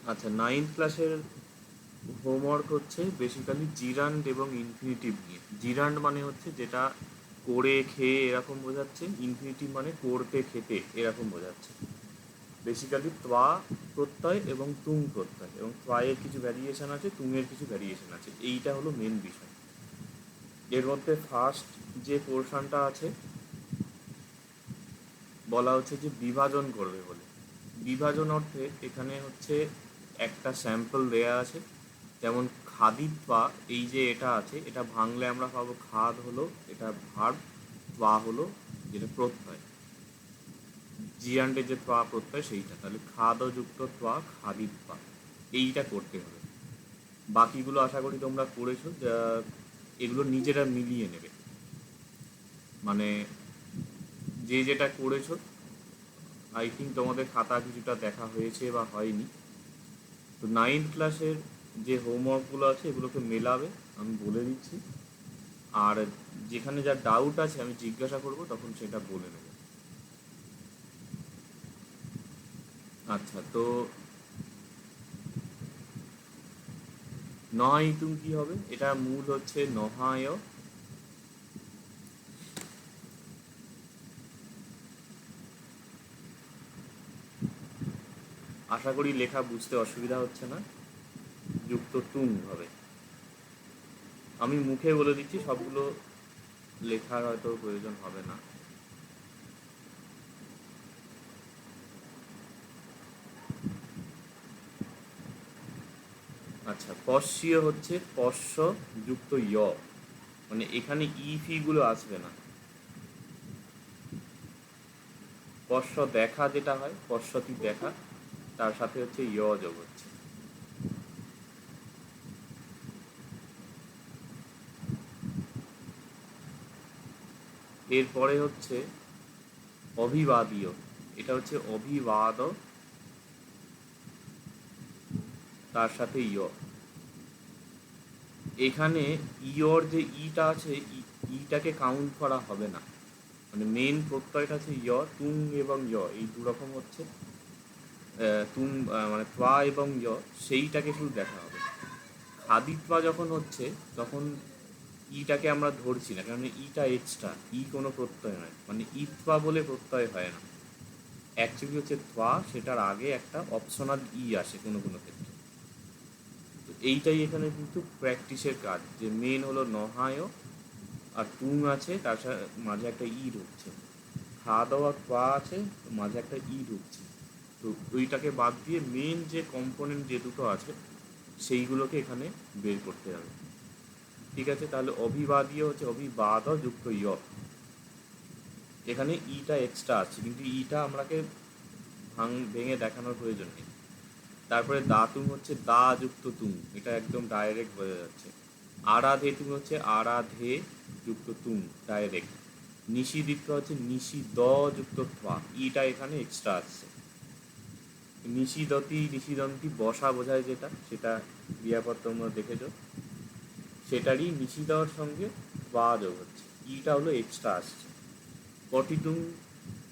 আচ্ছা, 9th ক্লাসের homework হচ্ছে বেসিক্যালি জিরান্ড এবং ইনফিনিটিভ নিয়ে। জিরান্ড মানে হচ্ছে যেটা করে খেয়ে এরকম বোঝাচ্ছে, ইনফিনিটিভ মানে করতে খেতে এরকম বোঝাচ্ছে। বেসিক্যালি ত্বা প্রত্যয় এবং তুং প্রত্যয়, এবং ত্বায়ের কিছু ভ্যারিয়েশন আছে, তুঙের কিছু ভ্যারিয়েশন আছে, এইটা হলো মেন বিষয়। এর মধ্যে ফার্স্ট যে পোর্শনটা আছে বলা হচ্ছে যে বিভাজন করবে বলে। বিভাজন অর্থে এখানে হচ্ছে একটা স্যাম্পল দেয়া আছে, যেমন খাদিত্বা, এই যে এটা আছে, এটা ভাঙলে আমরা পাবো খাদ হলো এটা ভার্ব, ত্বা হলো যেটা প্রত্যয়, জিয়ান্ডে যে ত্বা প্রত্যয় সেইটা, তাহলে খাদ যুক্ত ত্বা খাদিত্বা, এইটা করতে হবে। বাকিগুলো আশা করি তোমরা করেছো, এগুলো নিজেরা মিলিয়ে নেবে, মানে যে যেটা করেছো আই থিঙ্ক তোমাদের খাতা কিছুটা দেখা হয়েছে বা হয়নি। তো 9th ক্লাসের যে হোমওয়ার্কগুলো আছে এগুলোকে মেলাবে, আমি বলে দিচ্ছি, আর যেখানে যা ডাউট আছে আমি জিজ্ঞাসা করব, তখন সেটা বলে নেব। আচ্ছা, তো নয় ইতুম কি হবে? এটা মূল হচ্ছে নহায়। আশা করি লেখা বুঝতে অসুবিধা হচ্ছে না। যুক্ত তুং হবে। আমি মুখে বলে দিচ্ছি, সবগুলো লেখার হয়তো প্রয়োজন হবে না। আচ্ছা, পশ্চীয় হচ্ছে পশ্চ যুক্ত য়, মানে এখানে ই ফি গুলো আসবে না। পশ্চ দেখা যেটা হয়, পশ্চতি দেখা, তার সাথে হচ্ছে য় যোগ হচ্ছে। এরপরে হচ্ছে অভিবাদীয়, এটা হচ্ছে অভিবাদ, তার সাথে ইয়। এখানে ইয়র যে ইটা আছে, ইটাকে কাউন্ট করা হবে না, মানে মেন প্রত্যয়টা আছে ইয়, তুং এবং ইয় এই দুরকম হচ্ছে। তুং মানে ত্বা এবং ইয়, সেইটাকে শুধু দেখা হবে। খাদিত্বা যখন হচ্ছে তখন ইটাকে আমরা ধরছি না, কারণ ইটা এক্সট্রা, ই কোনো প্রত্যয় নয়, মানে ইত্বা বলে প্রত্যয় হয় না। অ্যাকচুয়ালি হচ্ছে ত্বা, সেটার আগে একটা অপশনাল ই আসে কোনো কোনো ক্ষেত্রে। তো এইটাই এখানে কিন্তু প্র্যাকটিসের কাজ, যে মেন হলো নহায় আর তুং আছে, তার সাথে মাঝে একটা ই ঢুকছে, খাওয়া দাওয়া ত্বা আছে, মাঝে একটা ই ঢুকছে। তো ওইটাকে বাদ দিয়ে মেন যে কম্পোনেন্ট যে দুটো আছে সেইগুলোকে এখানে বের করতে হবে। ঠিক আছে, তাহলে অভিবাদীয় হচ্ছে অভিবাদ যুক্ত ইয়। এখানে ইটা এক্সট্রা আছে, কিন্তু ইটা আমরাকে ভেঙে দেখানোর প্রয়োজন নেই। তারপরে দাতুম হচ্ছে দা যুক্ত তুম, এটা একদম ডাইরেক্ট বোঝা যাচ্ছে। আরাধে তুমি হচ্ছে আরাধে যুক্ত তুম, ডাইরেক্ট। নিষিদিত্ব হচ্ছে নিষি দ যুক্ত থা, ইটা এখানে এক্সট্রা আসছে। নিষিদতি নিষিদন্তি বসা বোঝায় যেটা, সেটা ক্রিয়াপদ তোমরা দেখেছো, সেটারই নিষিদর সঙ্গে বা যোগ হচ্ছে, ইটা হলো এক্সট্রা আসছে। পটিতুম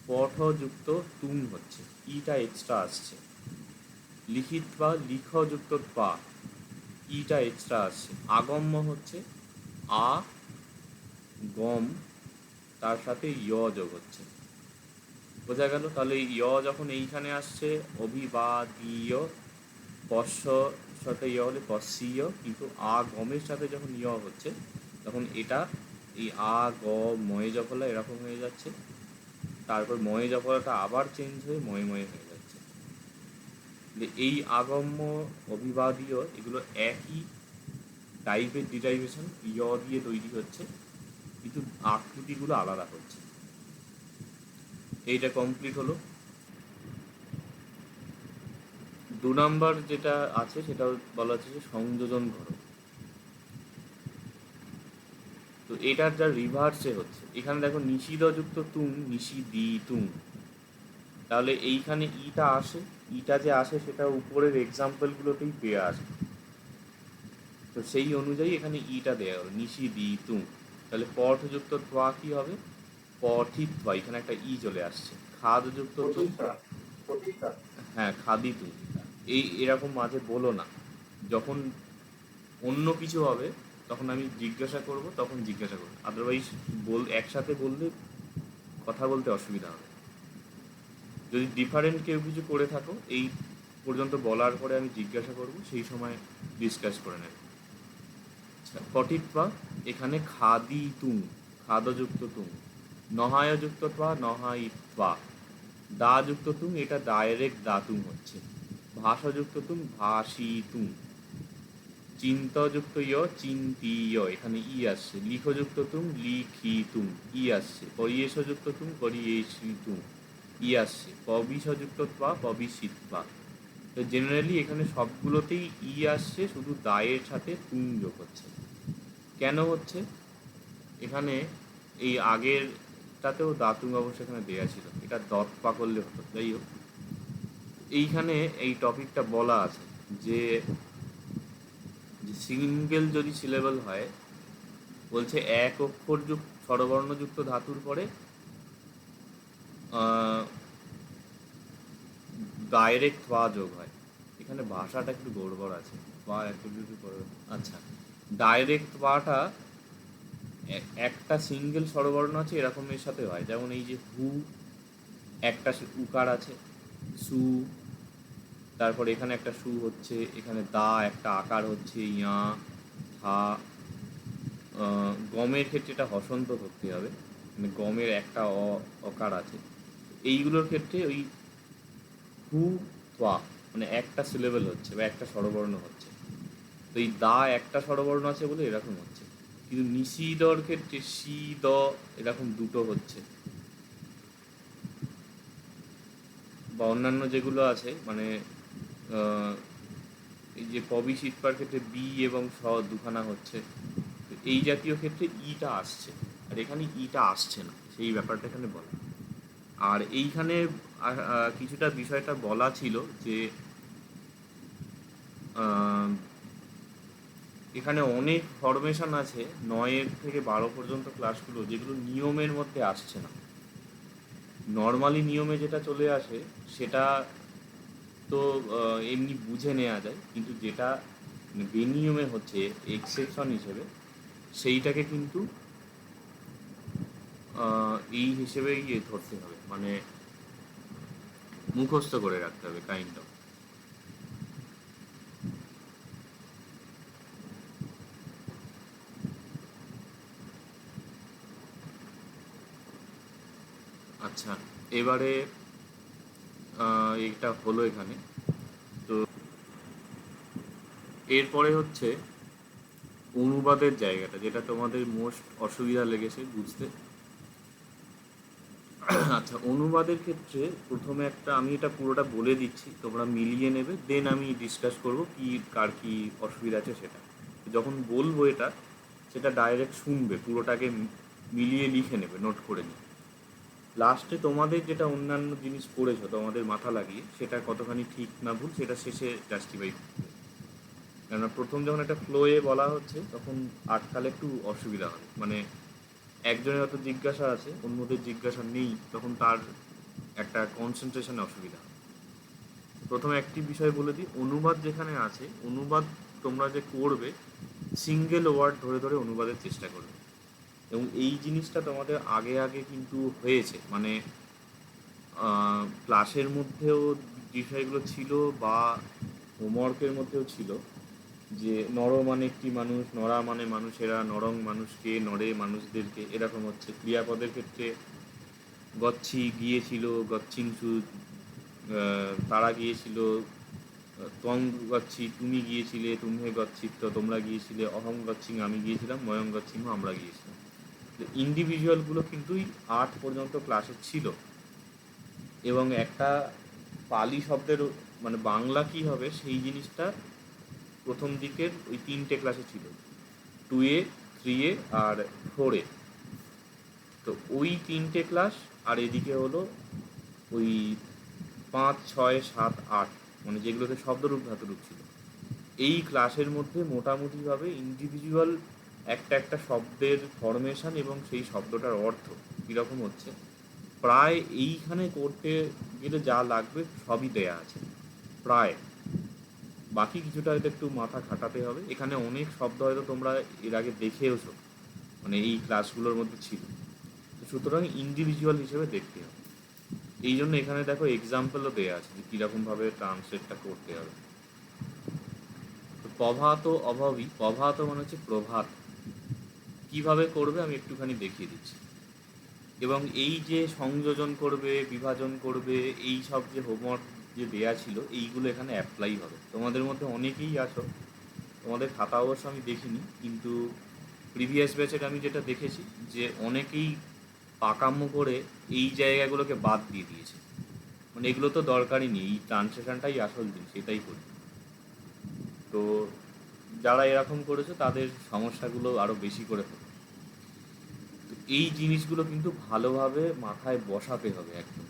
পঠযুক্ত তুম হচ্ছে, ইটা এক্সট্রা আসছে। লিখিত বা লিখযুক্ত পা, ইটা এক্সট্রা আসছে। আগম্য হচ্ছে আ গম, তার সাথে ইয় যোগ হচ্ছে। বোঝা গেল? তাহলে ইয় যখন এইখানে আসছে অভিবাদীয়, পশ্য সাথে ইয় হলে পশ্চীয়, কিন্তু আ গমের সাথে যখন ইয় হচ্ছে তখন এটা এই আ গ ময়ে জফলা এরকম হয়ে যাচ্ছে, তারপর ময়ে জফলাটা আবার চেঞ্জ হয়ে ময়ে ময়ে হয়ে যাচ্ছে। এই আগম্য অভিবাদীয় এগুলো একই টাইপের ডিরাইভেশন, ইয় দিয়ে তৈরি হচ্ছে, কিন্তু আকৃতিগুলো আলাদা হচ্ছে। এইটা কমপ্লিট হলো। 2 নাম্বার যেটা আছে সেটা বলা হচ্ছে যে সংযোজন করো। তো এটার যা রিভার্সে হচ্ছে, এখানে দেখো নিষিদ্ধযুক্ত তুং, নিষিদি তুং, তাহলে এইখানে ইটা আসে, ইটা যে আসে সেটা উপরের এক্সাম্পলগুলোতেই পেয়ে আসে। তো সেই অনুযায়ী এখানে ইটা দেওয়া হলো নিষিদি তুং। তাহলে পঠযুক্ত ত্বা কি হবে? পঠিত্বা, এখানে একটা ই চলে আসছে। খাদযুক্ত তুং, হ্যাঁ খাদি তুং, এরকম মাঝে বলো না। যখন অন্য কিছু হবে তখন আমি জিজ্ঞাসা করব, তখন জিজ্ঞাসা করবো, আদারওয়াইজ একসাথে বললে কথা বলতে অসুবিধা হবে। যদি ডিফারেন্ট কেউ কিছু করে থাকো, এই পর্যন্ত বলার পরে আমি জিজ্ঞাসা করব, সেই সময় ডিসকাস করে নেব। আচ্ছা, পঠিত্বা এখানে খাদি তুং, খাদযুক্ত তুং, নহায়যুক্ত ত্বা, নহায়িত্বা, দাযুক্ত তুং, এটা ডাইরেক্ট দাতুং হচ্ছে। ভাষাযুক্ত তুং, ভাষিতুং, চিন্তযুক্ত ইয়, চিন্তীয়, এখানে ই আসছে। লিখযুক্ত তুং, লিখিতুং, ই আসছে। পরিয়েশযুক্ত তুং, পরিয়েশিতুং, ই আসছে। পবিষযুক্ত ত্বা, পবিষিত্বা। তো জেনারেলি এখানে সবগুলোতেই ই আসছে, শুধু দায়ের সাথে তুং যোগ হচ্ছে। কেন হচ্ছে? এখানে এই আগেরটাতেও দাতুং অবশ্য এখানে দেওয়া ছিল, এটা দত্পা করলে হতো। যাই হোক, এইখানে এই টপিকটা বলা আছে যে সিঙ্গেল যদি সিলেবল হয়, বলছে এক অক্ষর স্বরবর্ণযুক্ত ধাতুর পরে ডাইরেক্ট বা যোগ হয়। এখানে ভাষাটা একটু গড়বড় আছে, বা একটু আচ্ছা, ডাইরেক্ট বাটা একটা সিঙ্গেল স্বরবর্ণ আছে এরকম এর সাথে হয়, যেমন এই যে হু, একটা উকার আছে, সু, তারপর এখানে একটা সু হচ্ছে, এখানে দা একটা আকার হচ্ছে, ইয়া, থা। গমের ক্ষেত্রে এটা হসন্ত করতে হবে, মানে গমের একটা অকার আছে। এইগুলোর ক্ষেত্রে ওই হু, ত্বা, মানে একটা সিলেবেল হচ্ছে বা একটা স্বরবর্ণ হচ্ছে। তো এই দা একটা স্বরবর্ণ আছে বলে এরকম হচ্ছে, কিন্তু নিষিদর ক্ষেত্রে সি, দ এরকম দুটো হচ্ছে। বা অন্যান্য যেগুলো আছে, মানে এই যে পবিশিৎপার ক্ষেত্রে বি এবং স দুখানা হচ্ছে। তো এই জাতীয় ক্ষেত্রে ইটা আসছে, আর এখানে ইটা আসছে না, সেই ব্যাপারটা এখানে বলা। আর এইখানে কিছুটা বিষয়টা বলা ছিল যে এখানে অনেক ফরমেশন আছে 9 থেকে 12 পর্যন্ত ক্লাসগুলো, যেগুলো নিয়মের মধ্যে আসছে না। নর্মালি নিয়মে যেটা চলে আসে সেটা তো এমনি বুঝে নেওয়া যায়, কিন্তু যেটা বেনিয়মে হচ্ছে এক্সেপশন হিসেবে, সেইটাকে কিন্তু এই হিসেবেই ধরতে হবে, মানে মুখস্থ করে রাখতে হবে কাইন্ড অফ। আচ্ছা, এবারে এটা হলো এখানে। তো এরপরে হচ্ছে অনুবাদের জায়গাটা, যেটা তোমাদের মোস্ট অসুবিধা লেগেছে বুঝতে। আচ্ছা, অনুবাদের ক্ষেত্রে প্রথমে আমি এটা পুরোটা বলে দিচ্ছি, তোমরা মিলিয়ে নেবে, দেন আমি ডিসকাস করবো কি কার কি অসুবিধা আছে সেটা। যখন বলবো এটা, সেটা ডাইরেক্ট শুনবে, পুরোটাকে মিলিয়ে লিখে নেবে, নোট করে নিবে। লাস্টে তোমাদের যেটা অন্যান্য জিনিস পড়েছো তোমাদের মাথা লাগিয়ে, সেটা কতখানি ঠিক না ভুল সেটা শেষে জাস্টিফাই করবে। কেননা প্রথম যখন একটা ফ্লোয়ে বলা হচ্ছে তখন আটকালে একটু অসুবিধা হয়, মানে একজনের হয়তো জিজ্ঞাসা আছে, অন্যদের জিজ্ঞাসা নেই, তখন তার একটা কনসেন্ট্রেশনে অসুবিধা হয়। প্রথমে একটি বিষয় বলে দিই, অনুবাদ যেখানে আছে, অনুবাদ তোমরা যে করবে সিঙ্গেল ওয়ার্ড ধরে ধরে অনুবাদের চেষ্টা করবে। এবং এই জিনিসটা তোমাদের আগে আগে কিন্তু হয়েছে, মানে ক্লাসের মধ্যেও বিষয়গুলো ছিল বা হোমওয়ার্কের মধ্যেও ছিল, যে নর মানে একটি মানুষ, নরা মানে মানুষেরা, নরং মানুষকে, নরে মানুষদেরকে, এরকম হচ্ছে। ক্রিয়াপদের ক্ষেত্রে গচ্ছি গিয়েছিল, গচ্ছিংসু তারা গিয়েছিল, ত্বং গচ্ছি তুমি গিয়েছিলে, তুমহে গচ্ছিত তোমরা গিয়েছিলে, অহং গচ্ছিং আমি গিয়েছিলাম, ময়ং গচ্ছিং আমরা গিয়েছিলাম। ইন্ডিভিজুয়ালগুলো কিন্তু 8 পর্যন্ত ক্লাসে ছিল। এবং একটা পালি শব্দের মানে বাংলা কী হবে সেই জিনিসটা প্রথম দিকের ওই 3টে ক্লাসে ছিল, 2A, 3A আর 4A। তো ওই 3টে ক্লাস, আর এদিকে হলো ওই 5, 6, 7, 8, মানে যেগুলোতে শব্দরূপ ধাতুরূপ ছিল। এই ক্লাসের মধ্যে মোটামুটিভাবে ইন্ডিভিজুয়াল একটা একটা শব্দের ফরমেশন এবং সেই শব্দটার অর্থ কীরকম হচ্ছে প্রায় এইখানে করতে গেলে যা লাগবে সবই দেয়া আছে প্রায়। বাকি কিছুটা হয়তো একটু মাথা খাটাতে হবে। এখানে অনেক শব্দ হয়তো তোমরা এর আগে দেখেওছো, মানে এই ক্লাসগুলোর মধ্যে ছিল। তো সুতরাং ইন্ডিভিজুয়াল হিসেবে দেখতে হবে। এই জন্য এখানে দেখো এক্সাম্পলও দেওয়া আছে যে কীরকমভাবে ট্রান্সলেটটা করতে হবে। তো প্রভাত ও অভাবী, প্রভাত মানে হচ্ছে প্রভাত, কিভাবে করবে আমি একটুখানি দেখিয়ে দিচ্ছি। এবং এই যে সংযোজন করবে, বিভাজন করবে, এই সব যে হোমওয়ার্ক যে দেয়া ছিল, এইগুলো এখানে অ্যাপ্লাই হবে। তোমাদের মধ্যে অনেকেই আছো, তোমাদের খাতা অবশ্য আমি দেখিনি, কিন্তু প্রিভিয়াস ব্যাচের আমি যেটা দেখেছি যে অনেকেই পাকাম্য করে এই জায়গাগুলোকে বাদ দিয়ে দিয়েছে, মানে এগুলো তো দরকারই নেই, এই ট্রান্সলেশনটাই আসল জিনিস, এটাই করি। তো যারা এরকম করেছে তাদের সমস্যাগুলো আরও বেশি করে হবে। তো এই জিনিসগুলো কিন্তু ভালোভাবে মাথায় বসাতে হবে একদম,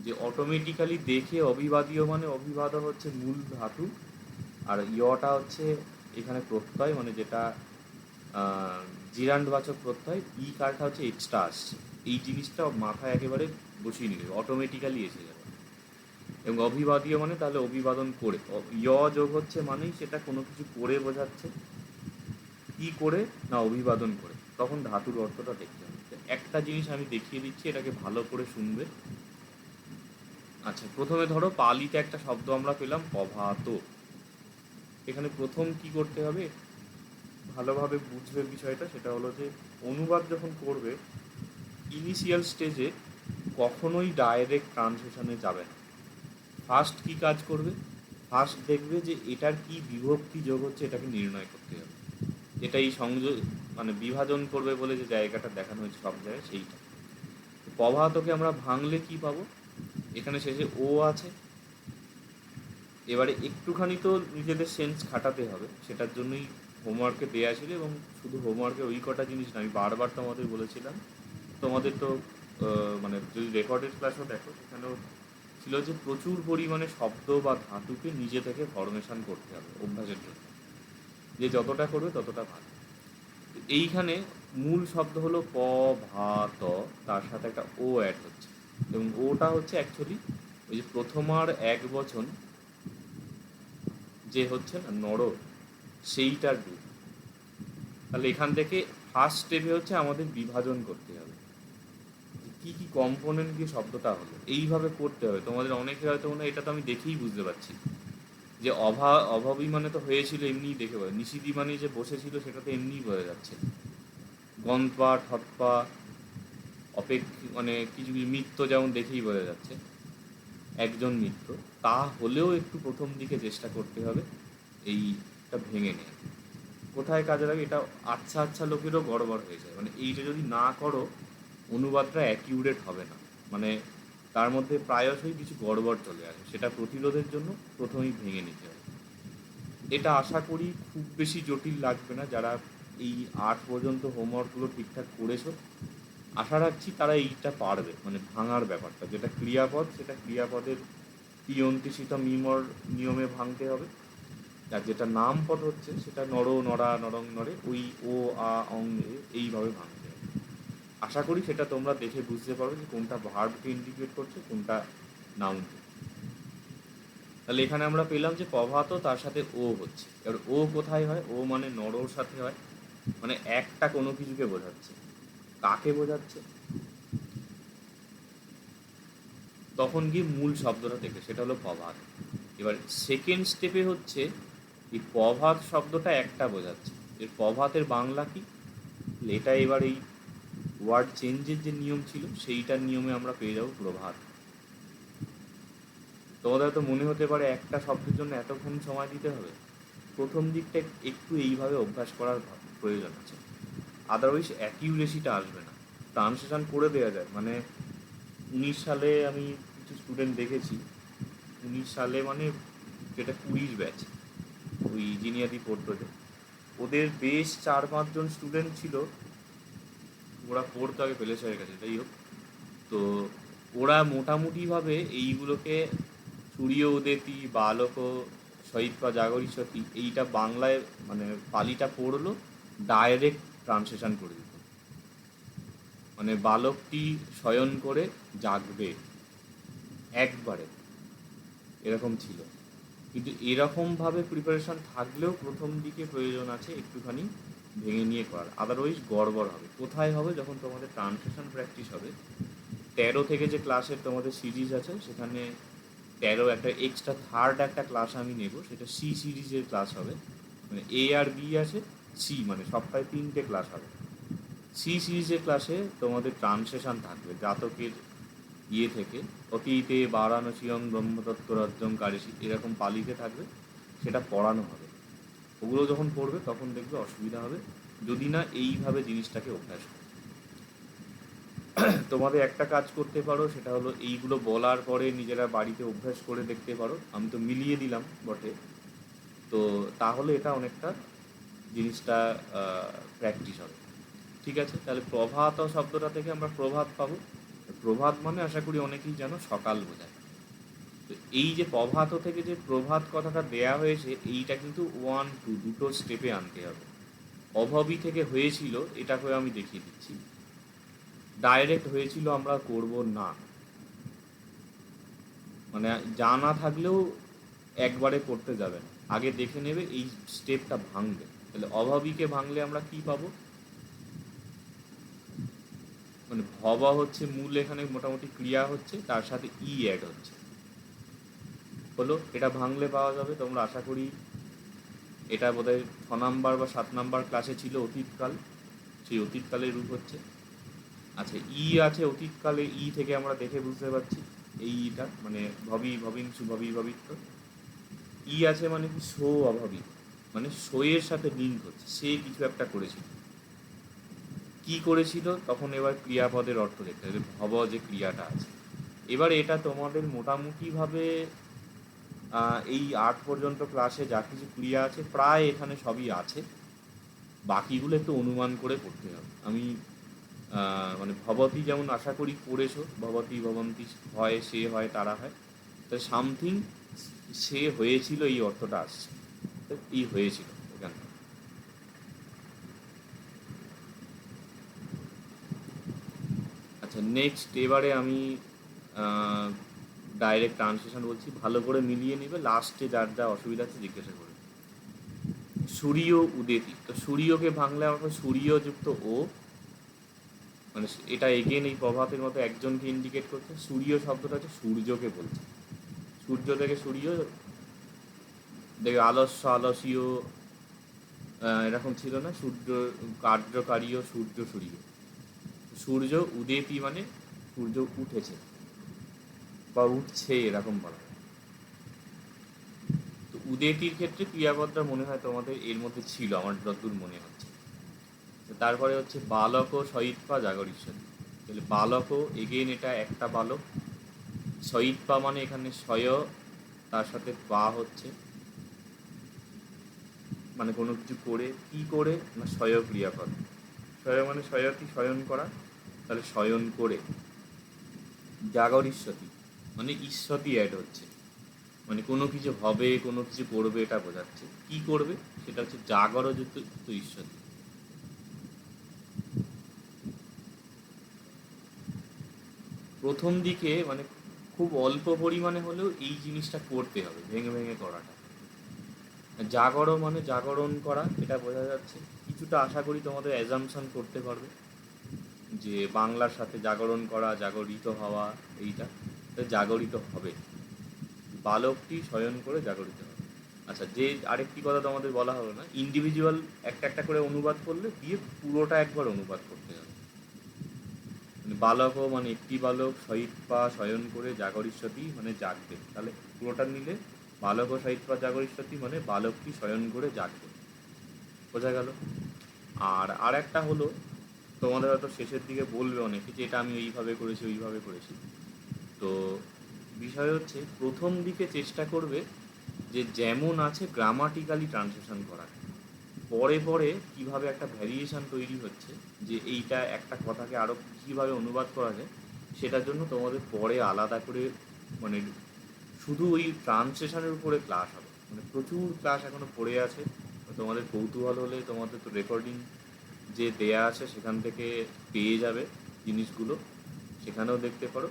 যে অটোমেটিক্যালি দেখে অভিবাদীয় মানে অভিবাদ হচ্ছে মূল ধাতু, আর ইয়টা হচ্ছে এখানে প্রত্যয়, মানে যেটা জিরান্ডবাচক প্রত্যয়, ই কারটা হচ্ছে এক্সট্রা আসছে, এই জিনিসটা মাথায় একেবারে বসিয়ে নিলে অটোমেটিক্যালি এসে যাবে। এবং অভিবাদীয় মানে তাহলে অভিবাদন করে, ইয় যোগ হচ্ছে মানেই সেটা কোনো কিছু করে বোঝাচ্ছে, কি করে না অভিবাদন করে, তখন ধাতুর অর্থটা দেখতে হবে। একটা জিনিস আমি দেখিয়ে দিচ্ছি, এটাকে ভালো করে শুনবে। আচ্ছা, প্রথমে ধরো পালিতে একটা শব্দ আমরা পেলাম প্রভাত। এখানে প্রথম কি করতে হবে, ভালোভাবে বুঝবে বিষয়টা, সেটা হলো যে অনুবাদ যখন করবে ইনিশিয়াল স্টেজে কখনোই ডাইরেক্ট ট্রান্সলেশনে যাবে না। ফার্স্ট কি কাজ করবে, ফার্স্ট দেখবে যে এটার কি বিভক্তি যোগ হচ্ছে, এটাকে নির্ণয় করতে হবে। এটাই সংযোগ মানে বিভাজন করবে বলে যে জায়গাটা দেখানো হয়েছে সব জায়গায়, সেইটা। প্রভাতকে আমরা ভাঙলে কি পাবো, এখানে শেষে ও আছে। এবারে একটুখানি তো নিজেদের সেন্স খাটাতে হবে, সেটার জন্যই হোমওয়ার্কে দেওয়া ছিল। এবং শুধু হোমওয়ার্কে ওই কটা জিনিস না, আমি বারবার তোমাদের বলেছিলাম, তোমাদের তো মানে যদি রেকর্ডেড ক্লাসও দেখো সেখানেও ছিল যে প্রচুর পরিমাণে শব্দ বা ধাতুকে নিজে থেকে ফরমেশন করতে হবে অভ্যাসের জন্য, যে যতটা করবে ততটা ভালো। এইখানে মূল শব্দ হলো প ভা ত, তার সাথে একটা ও অ্যাড হচ্ছে, এবং ওটা হচ্ছে অ্যাকচুয়ালি ওই যে প্রথমার এক বচন যে হচ্ছে না নর, সেইটার রূপ। তাহলে এখান থেকে ফার্স্ট স্টেপে হচ্ছে আমাদের বিভাজন করতে হবে, কি কি কম্পোনেন্ট দিয়ে শব্দটা হলো, এইভাবে করতে হবে। তোমাদের অনেকের হয়তো মনে হয় এটা তো আমি দেখেই বুঝতে পারছি, যে অভাবী মানে তো হয়েছিল এমনিই দেখে পাবে, নিষিদ্ধি মানে যে বসেছিল সেটা তো এমনিই বোঝা যাচ্ছে, গন্তপা ঠৎপা মানে কিছু কিছু মিত্র যেমন দেখেই বোঝা যাচ্ছে একজন মিত্র, তা হলেও একটু প্রথম দিকে চেষ্টা করতে হবে এইটা ভেঙে নেয়। কোথায় কাজে লাগে, এটা আচ্ছা আচ্ছা লোকেরও গড়বড় হয়ে যায়, মানে এইটা যদি না করো অনুবাদটা অ্যাকিউরেট হবে না, মানে তার মধ্যে প্রায়শই কিছু গড়বড় চলে আসে, সেটা প্রতিরোধের জন্য প্রথমেই ভেঙে নিতে হবে। এটা আশা করি খুব বেশি জটিল লাগবে না, যারা এই 8 পর্যন্ত হোমওয়ার্কগুলো ঠিকঠাক করেছো আশা রাখছি তারা এইটা পারবে, মানে ভাঙার ব্যাপারটা, যেটা ক্রিয়াপদ সেটা ক্রিয়াপদের পিয়ন্তিসিতা মিমর নিয়মে ভাঙতে হবে, আর যেটা নাম পদ হচ্ছে সেটা নর নরা নরং নরে ওই ও আ অং এ এইভাবে ভাঙতে হবে। আশা করি সেটা তোমরা দেখে বুঝতে পারবে যে কোনটা ভার্বকে ইন্ডিকেট করছে, কোনটা নাউনকে। তাহলে এখানে আমরা পেলাম যে প্রভাত তার সাথে ও হচ্ছে, এবার ও কোথায় হয়, ও মানে নরর সাথে হয়, মানে একটা কোনো কিছুকে বোঝাচ্ছে। কাকে বোঝাচ্ছে, তখন গিয়ে মূল শব্দটা দেখে, সেটা হলো প্রভাত। এবার সেকেন্ড স্টেপে হচ্ছে এই প্রভাত শব্দটা একটা বোঝাচ্ছে, এর প্রভাতের বাংলা কি, এটা এবার এই ওয়ার্ড চেঞ্জের যে নিয়ম ছিল সেইটার নিয়মে আমরা পেয়ে যাবো প্রভাত। তোমাদের হয়তো মনে হতে পারে একটা শব্দের জন্য এতক্ষণ সময় দিতে হবে, প্রথম দিকটা একটু এইভাবে অভ্যাস করার প্রয়োজন আছে, আদারওয়াইজ অ্যাকিউরেসিটা আসবে না। ট্রান্সলেশন করে দেওয়া যায়, মানে 19 সালে আমি কিছু স্টুডেন্ট দেখেছি, 19 সালে মানে যেটা 20 ব্যাচ, ওই ইঞ্জিনিয়ারিং পড়তো, ওদের বেশ 4-5 জন স্টুডেন্ট ছিল, ওরা পড়তো আগে পেলেশ্বরের কাছে, যাই হোক। তো ওরা মোটামুটিভাবে এইগুলোকে সূর্য উদেতি বালক শহীদ বা জাগরিষ্যতি এইটা বাংলায় মানে পালিটা পড়লো, ডাইরেক্ট ট্রান্সলেশন করে দিত, মানে বালকটি শয়ন করে জাগবে একবারে, এরকম ছিল। কিন্তু এরকমভাবে প্রিপারেশান থাকলেও প্রথম দিকে প্রয়োজন আছে একটুখানি ভেঙে নিয়ে করার, আদারওয়াইজ গড়বড় হবে। কোথায় হবে? যখন তোমাদের ট্রান্সলেশন প্র্যাকটিস হবে, 13 থেকে যে ক্লাসের তোমাদের সিরিজ আছে, সেখানে 13 একটা এক্সট্রা থার্ড একটা ক্লাস আমি নেব, সেটা সি সিরিজের ক্লাস হবে। মানে এ আর বি আছে, সি মানে সপ্তাহে 3টে ক্লাস হবে। সি সিরিজের ক্লাসে তোমাদের ট্রান্সলেশন থাকবে জাতকের থেকে অতীতে বারাণসীয়ং ব্রহ্মতত্ত্ব রজ্জং কারিষি, এরকম পালিতে থাকবে, সেটা পড়ানো হবে। ওগুলো যখন পড়বে তখন দেখবে অসুবিধা হবে যদি না এইভাবে জিনিসটাকে অভ্যাস করে। তোমাদের একটা কাজ করতে পারো, সেটা হলো এইগুলো বলার পরে নিজেরা বাড়িতে অভ্যাস করে দেখতে পারো। আমি তো মিলিয়ে দিলাম বটে, তো তাহলে এটা অনেকটা জিনিসটা প্র্যাকটিস হবে। ঠিক আছে, তাহলে প্রভাত শব্দটা থেকে আমরা প্রভাত পাবো। প্রভাত মানে আশা করি অনেকেই জানো সকাল বোঝায়। তো এই যে প্রভাত থেকে যে প্রভাত কথাটা দেয়া হয়েছে, এইটা কিন্তু 1 2 দুটো স্টেপে আনতে হবে। অভাবী থেকে হয়েছিল, এটাকে আমি দেখিয়ে দিচ্ছি। ডাইরেক্ট হয়েছিল আমরা করব না, মানে জানা থাকলেও একবারে করতে যাবে না, আগে দেখে নেবে এই স্টেপটা ভাঙবে। তাহলে অভাবীকে ভাঙলে আমরা কি পাবো? মানে ভবা হচ্ছে মূল, এখানে মোটামুটি ক্রিয়া হচ্ছে, তার সাথে ই অ্যাড হচ্ছে, হলো। এটা ভাঙলে পাওয়া যাবে। তোমরা আশা করি এটা বোধহয় 6 নাম্বার বা 7 নাম্বার ক্লাসে ছিল, অতীতকাল। সেই অতীতকালের রূপ হচ্ছে। আচ্ছা, ই আছে অতীতকালে, ই থেকে আমরা দেখে বুঝতে পারছি এই ইটা মানে ভবি ভবিংশু ভবি ভবিত্ব। ই আছে মানে কি? সো অভাবী, মানে সইয়ের সাথে লিঙ্ক হচ্ছে, সে কিছু একটা করেছিল। কি করেছিল? তখন এবার ক্রিয়াপদের অর্থ দেখতে হবে, ভব যে ক্রিয়াটা আছে। এবার এটা তোমাদের মোটামুটিভাবে এই 8 পর্যন্ত ক্লাসে যা কিছু ক্রিয়া আছে প্রায় এখানে সবই আছে, বাকিগুলো একটু অনুমান করে করতে হবে। আমি মানে ভবতী যেমন আশা করি পড়েছো, ভবতী ভবন্তী হয়, সে হয়, তারা হয়, তো সামথিং সে হয়েছিল এই অর্থটা আসছে, এই হয়েছিল এখানে। আচ্ছা, নেক্সট এবারে আমি ডাইরেক্ট ট্রান্সলেশন বলছি, ভালো করে মিলিয়ে নেবে, লাস্টে যার যা অসুবিধা আছে জিজ্ঞাসা করবে। সূর্য উদেতি, তো সূর্যকে ভাঙলে আমাকে সূর্যযুক্ত ও, মানে এটা এগেন এই প্রভাতের মতো একজনকে ইন্ডিকেট করছে। সূর্য শব্দটা হচ্ছে সূর্যকে বলছে, সূর্য থেকে সূর্য, দেখে আলস্য আলসীয় এরকম ছিল না? সূর্য কার্যকারীও সূর্য সূর্য, সূর্য উদেতি মানে সূর্য উঠেছে বা উঠছে, এরকম বলা হয়। তো উদেতির ক্ষেত্রে ক্রিয়াপদটা মনে হয় তোমাদের এর মধ্যে ছিল, আমার যতদূর মনে হচ্ছে। তারপরে হচ্ছে বালক ও শহীদপা জাগরিষ্যতি, তাহলে বালক ও এগেন এটা একটা বালক, শহীদপা মানে এখানে শয়, তার সাথে পা হচ্ছে, মানে কোনো কিছু করে, কি করে না শয় ক্রিয়াপদ। শয় মানে শয়তি শয়ন করা, তাহলে শয়ন করে। জাগরিষ্যতি মানে ঈশ্বরী অ্যাড হচ্ছে, মানে কোনো কিছু হবে, কোনো কিছু করবে, এটা বোঝাচ্ছে। কি করবে? সেটা হচ্ছে জাগরযুক্ত ঈশ্বরী। প্রথম দিকে মানে খুব অল্প পরিমাণে হলেও এই জিনিসটা করতে হবে, ভেঙে ভেঙে করাটা। জাগর মানে জাগরণ করা, এটা বোঝা যাচ্ছে। কিছুটা আশা করি তোমাদের অ্যাজামশন করতে পারবে যে বাংলার সাথে জাগরণ করা, জাগরিত হওয়া, এইটা জাগরিত হবে, বালকটি শয়ন করে জাগরিত হবে। আচ্ছা, যে আরেকটি কথা তোমাদের বলা হলো না, ইন্ডিভিজুয়াল একটা একটা করে অনুবাদ করলে দিয়ে পুরোটা একবার অনুবাদ করতে হবে। মানে বালকও মানে একটি বালক, শহীদপা শয়ন করে জাগরিষ্যতি মানে জাগবে, তাহলে পুরোটা নিলে বালক ও শহীদপা জাগরিষ্যতি মানে বালকটি শয়ন করে জাগবে। বোঝা গেল? আর একটা হলো, তোমাদের হয়তো শেষের দিকে বলবে অনেকে যে এটা আমি এইভাবে করেছি ওইভাবে করেছি। তো বিষয় হচ্ছে প্রথম দিকে চেষ্টা করবে যে যেমন আছে গ্রামাটিক্যালি ট্রান্সলেশন করার, পরে পরে কীভাবে একটা ভ্যারিয়েশান তৈরি হচ্ছে, যে এইটা একটা কথাকে আরও কীভাবে অনুবাদ করা যায়, সেটার জন্য তোমাদের পরে আলাদা করে মানে শুধু ওই ট্রান্সলেশনের উপরে ক্লাস হবে, মানে প্রচুর ক্লাস এখনও পড়ে আছে। তোমাদের কৌতূহল হলে তোমাদের তো রেকর্ডিং যে দেয়া আছে সেখান থেকে পেয়ে যাবে জিনিসগুলো, সেখানেও দেখতে পারো।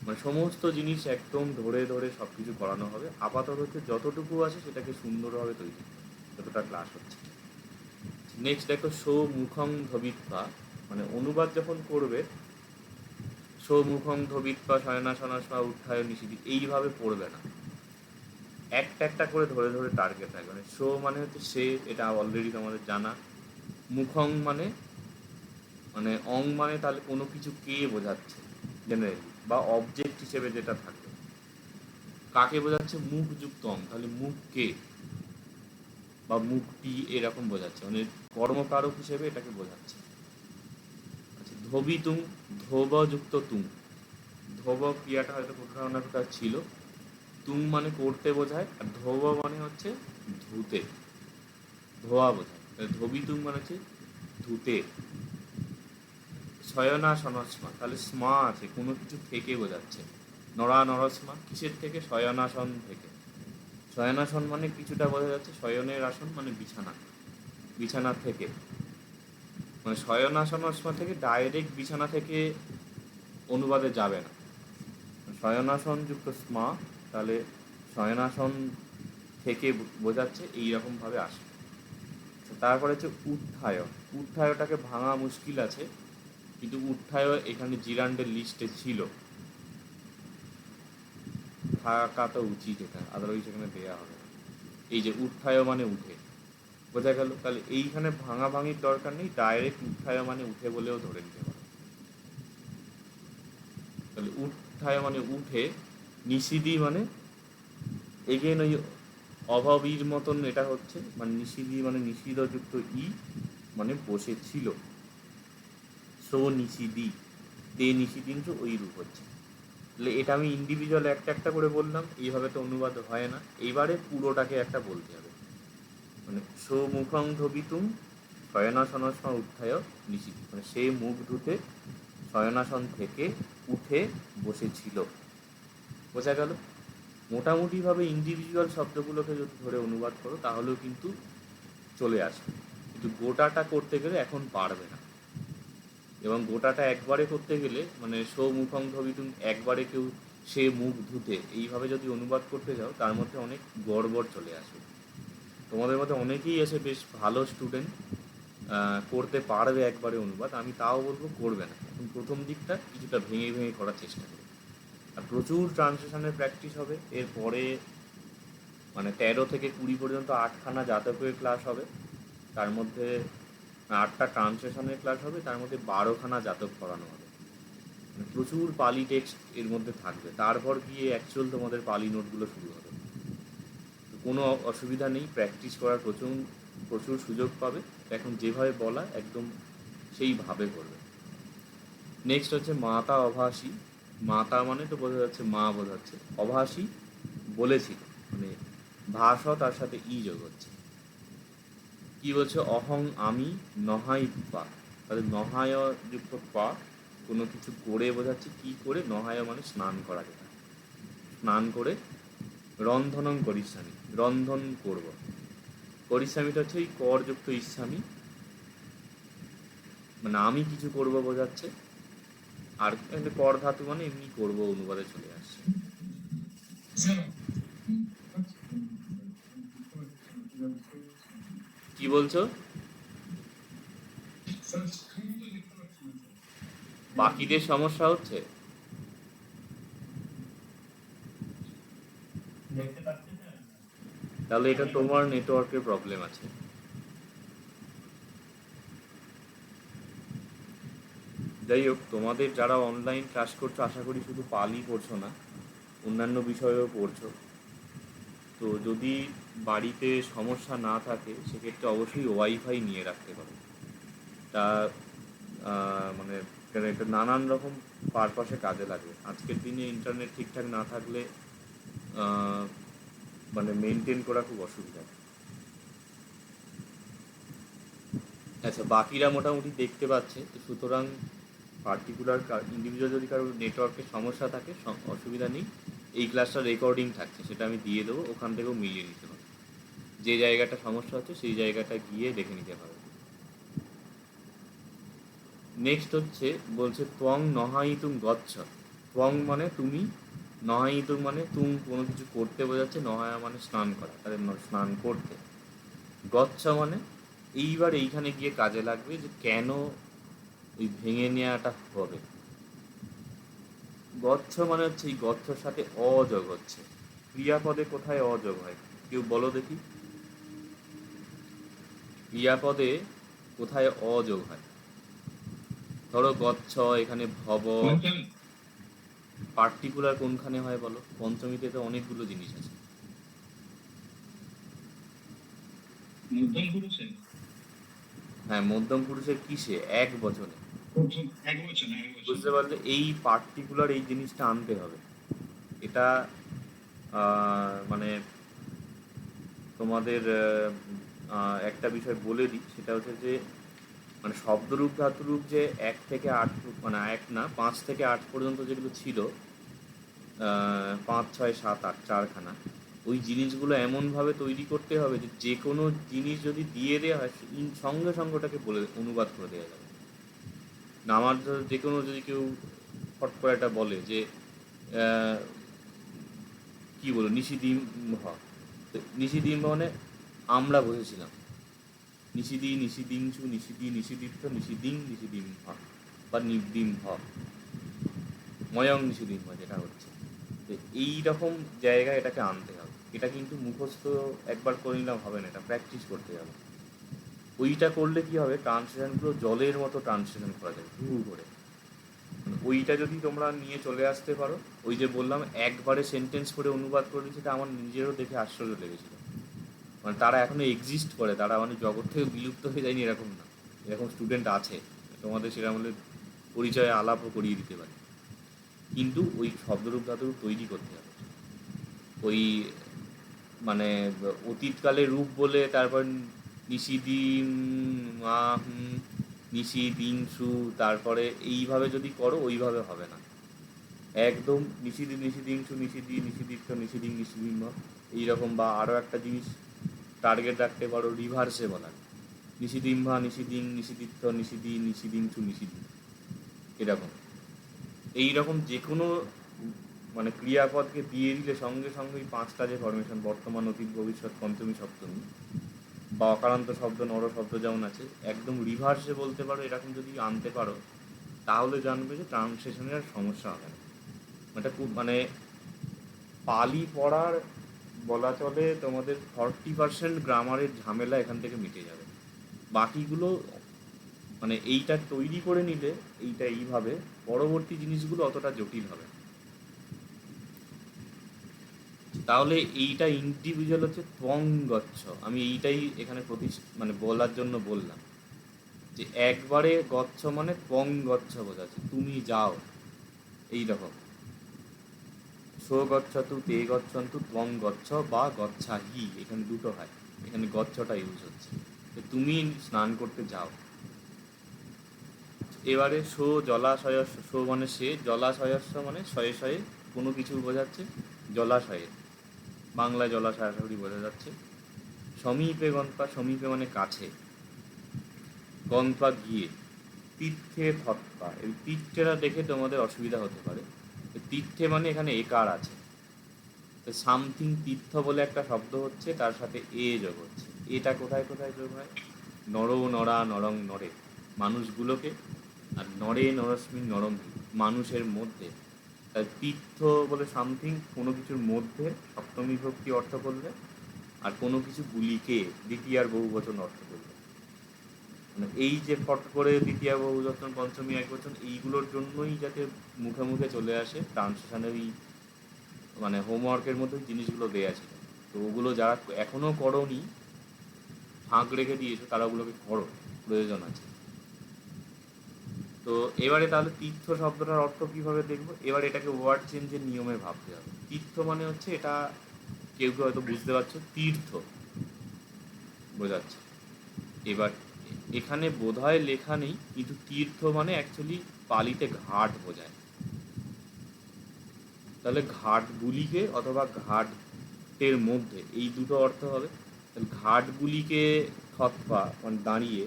মানে সমস্ত জিনিস একদম ধরে ধরে সব কিছু করানো হবে। আপাতত হচ্ছে যতটুকু আছে সেটাকে সুন্দরভাবে তৈরি করো, যতটা ক্লাস হচ্ছে। নেক্সট দেখো, সো মুখং ধবিত্বা, মানে অনুবাদ যখন করবে, সো মুখং ধবিত্বা শয়নাসনস্বা উত্থায় নিষিদ্ধি এইভাবে পড়বে না, একটা একটা করে ধরে ধরে টার্গেট থাকবে। মানে সো মানে হচ্ছে সে, এটা অলরেডি তোমাদের জানা। মুখং মানে, মানে অং মানে তাহলে কোনো কিছু কে বোঝাচ্ছে জেনারেলি, বা অবজেক্ট হিসেবে যেটা থাকে, কাকে বোঝাচ্ছে, মুখযুক্ত অং, তাহলে মুখ কে বা মুখটি এরকম বোঝাচ্ছে, মানে কর্মকারক হিসেবে এটাকে বোঝাচ্ছে। আচ্ছা, ধোবি তুং, ধোবযুক্ত তুং, ধোব ক্রিয়াটা হয়তো কোথাও না কোথাও ছিল, তুং মানে করতে বোঝায়, আর ধোব মানে হচ্ছে ধুতে, ধোয়া বোঝায়। ধোবি তুং মানে হচ্ছে ধুতে। শয়নাসনস্মা, তাহলে স্মা আছে, কোনো কিছু থেকে বোঝাচ্ছে। নরা নরস্মা, কিসের থেকে, শয়নাসন থেকে। শয়নাসন মানে কিছুটা বোঝা যাচ্ছে, শয়নের আসন মানে বিছানা, বিছানা থেকে, মানে শয়নাসনস্মা থেকে ডাইরেক্ট বিছানা থেকে অনুবাদে যাবে না। শয়নাসন যুক্ত স্মা, তাহলে শয়নাসন থেকে বোঝাচ্ছে, এইরকমভাবে আসে। তারপরে হচ্ছে উত্থায়, উত্থায়টাকে ভাঙা মুশকিল আছে, কিন্তু উত্থায় এখানে জিরান্ডের লিস্টে ছিল, থাকা তো উচিত, এটা আদারওয়াইজ এখানে দেওয়া হবে না। এই যে উত্থায় মানে উঠে, বোঝা গেল। তাহলে এইখানে ভাঙা ভাঙির দরকার নেই, ডাইরেক্ট উত্থায় মানে উঠে বলেও ধরে নিতে পারো। তাহলে উত্থায় মানে উঠে, নিষিদ্ধি মানে এগেন ওই অভাবীর মতন এটা হচ্ছে, মানে নিষিদ্ধি মানে নিষিদ্ধযুক্ত ই, মানে বসে ছিল। সো নিষিদ্ধি, তে নিষিদ্ধিঞ্চ ওই রূপ হচ্ছে। তাহলে এটা আমি ইন্ডিভিজুয়াল একটা একটা করে বললাম, এইভাবে তো অনুবাদ হয় না, এইবারে পুরোটাকে একটা বলতে হবে। মানে সো মুখং ধবিতুম শয়নাসনস্মা উত্থায় নিষিদ্ধি, মানে সে মুখ ধুতে শয়নাসন থেকে উঠে বসেছিল। বোঝা গেল। মোটামুটিভাবে ইন্ডিভিজুয়াল শব্দগুলোকে যদি ধরে অনুবাদ করো তাহলেও কিন্তু চলে আসবে, কিন্তু গোটাটা করতে গেলে এখন পারবে না। এবং গোটাটা একবারে করতে গেলে, মানে সো মুখং ধবিতুম একবারে কেউ সে মুখ ধুতে এইভাবে যদি অনুবাদ করতে যাও, তার মধ্যে অনেক গড়বড় চলে আসবে। তোমাদের মধ্যে অনেকেই আছে বেশ ভালো স্টুডেন্ট, করতে পারবে একবারে অনুবাদ, আমি তাও বলবো করবে না, এখন প্রথম দিকটা কিছুটা ভেঙে ভেঙে করার চেষ্টা করবে। আর প্রচুর ট্রান্সলেশনের প্র্যাকটিস হবে এরপরে, মানে 13 থেকে 20 পর্যন্ত 8খানা জাতকের ক্লাস হবে, তার মধ্যে 8টা ট্রান্সলেশনের ক্লাস হবে, তার মধ্যে 12খানা জাতক পড়ানো হবে। মানে প্রচুর পালি টেক্সট এর মধ্যে থাকবে, তারপর গিয়ে অ্যাকচুয়াল তোমাদের পালি নোটগুলো শুরু হবে। তো কোনো অসুবিধা নেই, প্র্যাকটিস করার প্রচুর প্রচুর সুযোগ পাবে। এখন যেভাবে বলা একদম সেইভাবে করবে। নেক্সট হচ্ছে মাতা অভাসী, মাতা মানে তো বোঝা যাচ্ছে মা বোঝাচ্ছে, অভাসী বলেছিল, মানে ভাষ তার সাথে ই যোগ হচ্ছে। কি বলছে, অহং আমি নহাই পা, তাহলে নহায় যুক্ত পা, কোনো কিছু করে বোঝাচ্ছে, কি করে, নহায় মানে স্নান করা, যেটা স্নান করে, রন্ধনং করিস্বামী, রন্ধন করব, করিস্বামীটা হচ্ছে এই করযুক্ত ইস্বামী, মানে আমি কিছু করব বোঝাচ্ছে। আর এখানে কর ধাতু মানে এমনি করব অনুবাদে চলে আসছে। কি বলছো, বাকিদের সমস্যা হচ্ছে? তাহলে এটা তোমার নেটওয়ার্কের প্রবলেম আছে। যাই হোক, তোমাদের যারা অনলাইন ক্লাস করছো আশা করি শুধু পালি পড়ছো না, অন্যান্য বিষয়েও পড়ছো। তো যদি বাড়িতে সমস্যা না থাকে সেক্ষেত্রে অবশ্যই ওয়াইফাই নিয়ে রাখতে পারো। তা মানে এটা নানান রকম পারপাসে কাজে লাগবে। আজকের দিনে ইন্টারনেট ঠিকঠাক না থাকলে আহ, মানে মেনটেন করা খুব অসুবিধা। আচ্ছা, বাকিরা মোটামুটি দেখতে পাচ্ছে, তো সুতরাং পার্টিকুলার ইন্ডিভিজুয়াল যদি কারো নেটওয়ার্কের সমস্যা থাকে অসুবিধা নেই, এই ক্লাসটা রেকর্ডিং থাকছে, সেটা আমি দিয়ে দেবো, ওখান থেকেও মিলিয়ে নিতে হবে। যে জায়গাটা সমস্যা হচ্ছে সেই জায়গাটা গিয়ে দেখে নিতে হবে। নেক্সট হচ্ছে, বলছে ত্বং নহাইতুম গচ্ছ, ত্বং মানে তুমি, নহায়িতুং মানে তুমি কোনো কিছু করতে বোঝাচ্ছে, নহায়া মানে স্নান করা, তাহলে স্নান করতে। গচ্ছ মানে এইবার এইখানে গিয়ে কাজে লাগবে যে কেন এই ভেঙে নেওয়াটা হবে। গচ্ছ মানে হচ্ছে এই গচ্ছর সাথে অযোগ হচ্ছে। ক্রিয়াপদে কোথায় অযোগ হয় কেউ বলো দেখি, ক্রিয়াপদে কোথায় অযোগ হয়? ধরো গচ্ছ, এখানে ভব, পঞ্চমী, পার্টিকুলার কোনখানে হয় বলো? পঞ্চমীতে তো অনেকগুলো জিনিস আছে। মধ্যম পুরুষে, হ্যাঁ, মধ্যম পুরুষের কিসে? এক বচনে। প্রথম এক বচন, এক বচন। বুঝতে পারলে? এই পার্টিকুলার এই জিনিসটা আনতে হবে। এটা মানে তোমাদের একটা বিষয় বলে দিই, সেটা হচ্ছে যে মানে শব্দরূপ ধাতুরূপ যে 1 থেকে 8, মানে 1 না, 5 থেকে 8 পর্যন্ত যেগুলো ছিল, 5, 6, 7, 8 চারখানা, ওই জিনিসগুলো এমনভাবে তৈরি করতে হবে যে যে কোনো জিনিস যদি দিয়ে দেওয়া হয় সঙ্গে সঙ্গে ওটাকে বলে অনুবাদ করে দেওয়া যাবে না। আমার যে কোনো যদি কেউ ফট করে একটা বলে যে আহ, কি বলো নিশিদিম হ, তো নিশিদিম মানে আমরা বসেছিলাম, নিশিদি নিশিদিংশু নিশিদি নিশিদিত্ব নিশিদিং নিশিদিম হ, বা নির্দিম হ, ময়ং নিষিদিম যেটা হচ্ছে। তো এইরকম জায়গায় এটাকে আনতে হবে। এটা কিন্তু মুখস্থ একবার করে নিলাম হবে না, এটা প্র্যাকটিস করতে হবে। ওইটা করলে কি হবে, ট্রান্সলেশনগুলো জলের মতো ট্রান্সলেশন করা যায় হু করে। মানে ওইটা যদি তোমরা নিয়ে চলে আসতে পারো, ওই যে বললাম একবারে সেন্টেন্স করে অনুবাদ করে দিচ্ছে, এটা আমার নিজেরও দেখে আশ্চর্য লেগেছিল। মানে তারা এখনো এক্সিস্ট করে, তারা মানে জগৎ থেকে বিলুপ্ত হয়ে যায়নি এরকম না, এরকম স্টুডেন্ট আছে। তোমাদের সেরকম হলে পরিচয়ে আলাপও করিয়ে দিতে পারে। কিন্তু ওই শব্দরূপ ধাতুরূপ তৈরি করতে হবে। ওই মানে অতীতকালে রূপ বলে তারপর নিশিদিন নিশিদিংশু, তারপরে এইভাবে যদি করো ওইভাবে হবে না। একদম নিশিদিন নিশিদিংশু নিশিদি নিশিদিত্ব নিশিদিং নিশিদিম এইরকম। বা আরও একটা জিনিস টার্গেট রাখতে পারো, রিভার্সে বলার, নিশিদিম্ভা নিশিদিং নিশিদিত্ব নিশিদি নিশিদিংশু নিশিদি, এরকম। এইরকম যে কোনো মানে ক্রিয়াপদকে দিয়ে দিলে সঙ্গে সঙ্গে ওই 5টা যে ফরমেশন, বর্তমান অতীত ভবিষ্যৎ পঞ্চমী সপ্তমী, বা অকারান্ত শব্দ নর শব্দ যেমন আছে, একদম রিভার্সে বলতে পারো, এরকম যদি আনতে পারো তাহলে জানবে যে ট্রান্সলেশনের আর সমস্যা হবে না। এটা খুব মানে পালি পড়ার বলা চলে তোমাদের 40% গ্রামারের ঝামেলা এখান থেকে মিটে যাবে। বাকিগুলো মানে এইটা তৈরি করে নিলে, এইটা এইভাবে পরবর্তী জিনিসগুলো অতটা জটিল হবে না। তাহলে এইটা ইন্ডিভিজুয়াল হচ্ছে ত্বং গচ্ছ। আমি এইটাই এখানে মানে বলার জন্য বললাম যে একবারে গচ্ছ মানে ত্বং গচ্ছ বোঝাচ্ছে, তুমি যাও, এই রকম। সো গচ্ছতু তে গচ্ছন্তু ত্বং গচ্ছ বা গচ্ছাহি, এখানে দুটো হয়, এখানে গচ্ছটা ইউজ হচ্ছে, তো তুমি স্নান করতে যাও। এবারে সো জলাশয়স্য, সো মানে সে, জলাশয়স্য মানে শয়ে শয়ে কোনো কিছু বোঝাচ্ছে, জলাশয়ে, বাংলায় জলাশয় আশা করি বোঝা যাচ্ছে। সমীপে গন্তা, সমীপে মানে কাছে, গন্তা গিয়ে, তীর্থে থৎপা, এই তীর্থেরা দেখে তোমাদের অসুবিধা হতে পারে। তীর্থে মানে এখানে একার আছে, তো সামথিং তীর্থ বলে একটা শব্দ হচ্ছে, তার সাথে এ যোগ হচ্ছে। এটা কোথায় কোথায় যোগ হয়? নর নরা নরং নরে, মানুষগুলোকে, আর নরে নরস্মিন নরম, মানুষের মধ্যে। তাই তীর্থ বলে সামথিং কোনো কিছুর মধ্যে সপ্তমী ভক্তি অর্থ করলে, আর কোনো কিছু গুলিকে দ্বিতীয়ার বহুবচন অর্থ করলে। মানে এই যে ফট করে দ্বিতীয় বহুবচন পঞ্চমী একবচন, এইগুলোর জন্যই যাতে মুখে মুখে চলে আসে ট্রান্সলেশনের এই মানে হোমওয়ার্কের মধ্যে জিনিসগুলো দেওয়া ছিল। তো ওগুলো যারা এখনও করোনি, ফাঁক রেখে দিয়েছো, তারা ওগুলোকে করো, প্রয়োজন আছে। তো এবারে তাহলে তীর্থ শব্দটার অর্থ কীভাবে দেখবো? এবার এটাকে ওয়ার্ড চেঞ্জের নিয়মে ভাবতে হবে। তীর্থ মানে হচ্ছে, এটা কেউ কেউ হয়তো বুঝতে পারছো, তীর্থ বোঝাচ্ছে। এবার এখানে বোধহয় লেখা নেই, কিন্তু তীর্থ মানে অ্যাকচুয়ালি পালিতে ঘাট বোঝায়। তাহলে ঘাটগুলিকে অথবা ঘাটের মধ্যে, এই দুটো অর্থ হবে। তাহলে ঘাটগুলিকে থতপা মানে দাঁড়িয়ে,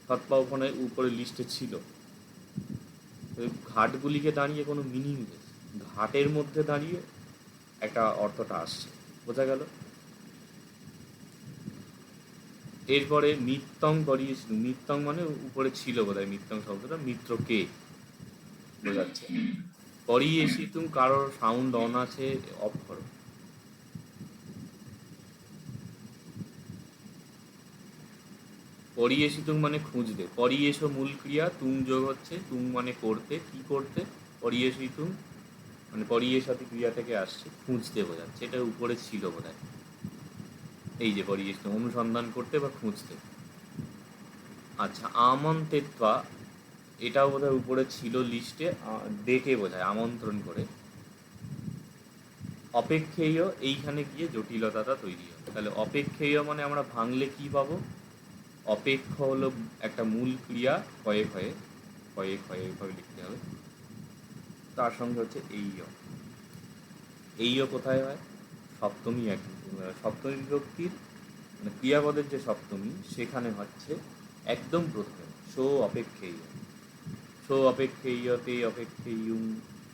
থতপা ওখানে উপরে লিস্টে ছিল, ওই ঘাটগুলিকে দাঁড়িয়ে কোনো মিনিংলেস, ঘাটের মধ্যে দাঁড়িয়ে একটা অর্থটা আসছে, বোঝা গেল? এরপরে মিত্তং করিয়েছিল, মিত্তং মানে উপরে ছিল বোধহয় মিত্তং শব্দটা, মিত্রকে বোঝাচ্ছে। করিয়েছি তুমি কারোর সাউন্ড অন আছে, অফ করো। করিয়েছি তুম মানে খুঁজতে, করিয়েছো মূল ক্রিয়া, তুম যোগ হচ্ছে, তুম মানে করতে, কি করতে, করিয়েছি তুম মানে করিয়েসাতি ক্রিয়া থেকে আসছে, খুঁজতে বোঝাচ্ছে, এটা উপরে ছিল বোধহয়। এই যে করিয়েছি তুম, অনুসন্ধান করতে বা খুঁজতে। আচ্ছা, আমন্ত্রিত্বা, এটাও বোধহয় উপরে ছিল লিস্টে, ডেকে বোঝায়, আমন্ত্রণ করে। অপেক্ষেয়, এইখানে গিয়ে জটিলতাটা তৈরি হয়। তাহলে অপেক্ষেয় মানে আমরা ভাঙলে কি পাবো? অপেক্ষ হলো একটা মূল ক্রিয়া, ক্ষয়ে ক্ষয়ে, ক্ষয়ে ক্ষয়ে এইভাবে লিখতে হবে। তার সঙ্গে হচ্ছে এইয়। এইয় কোথায় হয়? সপ্তমী, সপ্তমী বিভক্তির মানে ক্রিয়াপদের যে সপ্তমী, সেখানে হচ্ছে একদম প্রথমে সো অপেক্ষেয়, সো অপেক্ষেয়, তে অপেক্ষেয়ুম,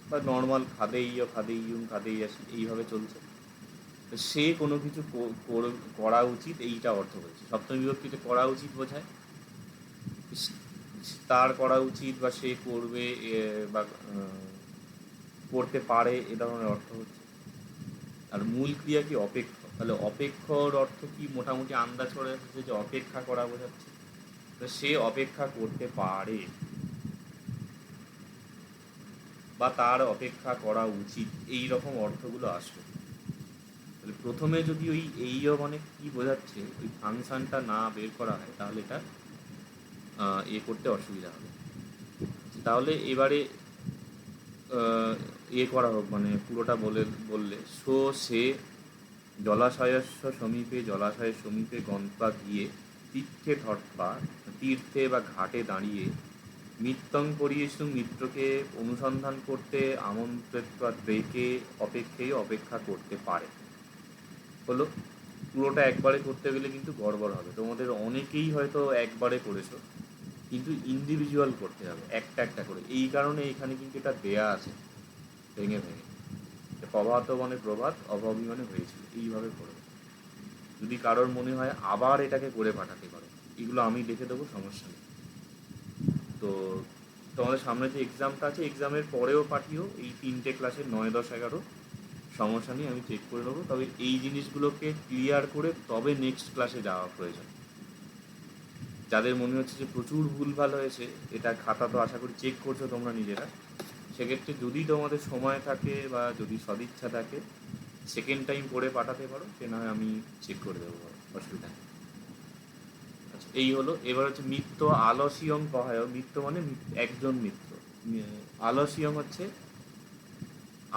বা নর্মাল খাদেইয় খাদেইয়ুম খাদেইয়াসি, এইভাবে চলছে। তো সে কোনো কিছু করা উচিত, এইটা অর্থ বলছে। সপ্তমী বিভক্তিতে করা উচিত বোঝায়, তার করা উচিত বা সে করবে, বা করতে পারে, এ ধরনের অর্থ হচ্ছে। আর মূল ক্রিয়া কি? অপেক্ষ। তাহলে অপেক্ষর অর্থ কি মোটামুটি আন্দাজ করে এসেছে যে অপেক্ষা করা বোঝাচ্ছে। তো সে অপেক্ষা করতে পারে বা তার অপেক্ষা করা উচিত, এই রকম অর্থগুলো আসবে। তাহলে প্রথমে যদি ওই এইও মানে কি বোঝাচ্ছে ওই ফাংশনটা না বের করা হয়, তাহলে এটা করতে অসুবিধা হবে। তাহলে এবারে করা হোক, মানে পুরোটা বললে সো সে জলাশয়স্য সমীপে, জলাশয়ের সমীপে গন্তা গিয়ে, তীর্থে ধর্তা, তীর্থে বা ঘাটে দাঁড়িয়ে, মিত্তং করিয়েছু, মিত্রকে অনুসন্ধান করতে, আমন্ত্রিত্বা ডেকে, অপেক্ষেয় অপেক্ষা করতে পারে। হলো। পুরোটা একবারে করতে গেলে কিন্তু গড়বড় হবে। তোমাদের অনেকেই হয়তো একবারে করেছো, কিন্তু ইন্ডিভিজুয়াল করতে হবে একটা একটা করে। এই কারণে এখানে কিন্তু এটা দেয়া আছে ভেঙে ভেঙে। প্রভাত মানে প্রভাত, অভাবী মানে হয়েছিল, এইভাবে করবে। যদি কারোর মনে হয় আবার এটাকে করে পাঠাতে পারো, এগুলো আমি দেখে দেবো, সমস্যা নেই। তো তোমাদের সামনে যে এক্সামটা আছে, এক্সামের পরেও পাঠিও এই 3টে ক্লাসের 9, 10, 11, সমস্যা নেই, আমি চেক করে নেবো। তবে এই জিনিসগুলোকে ক্লিয়ার করে তবে নেক্সট ক্লাসে যাওয়া প্রয়োজন। যাদের মনে হচ্ছে যে প্রচুর ভুলভাল হয়েছে, এটা খাতা তো আশা করি চেক করছো তোমরা নিজেরা, সেক্ষেত্রে যদি তোমাদের সময় থাকে বা যদি সদিচ্ছা থাকে, সেকেন্ড টাইম করে পাঠাতে পারো, সে না হয় আমি চেক করে দেবো, অসুবিধা নেই। আচ্ছা, এই হলো। এবার হচ্ছে মিত্র আলসিয়ং কহায়। মিত্র মানে একজন মিত্র। আলসিয়ং হচ্ছে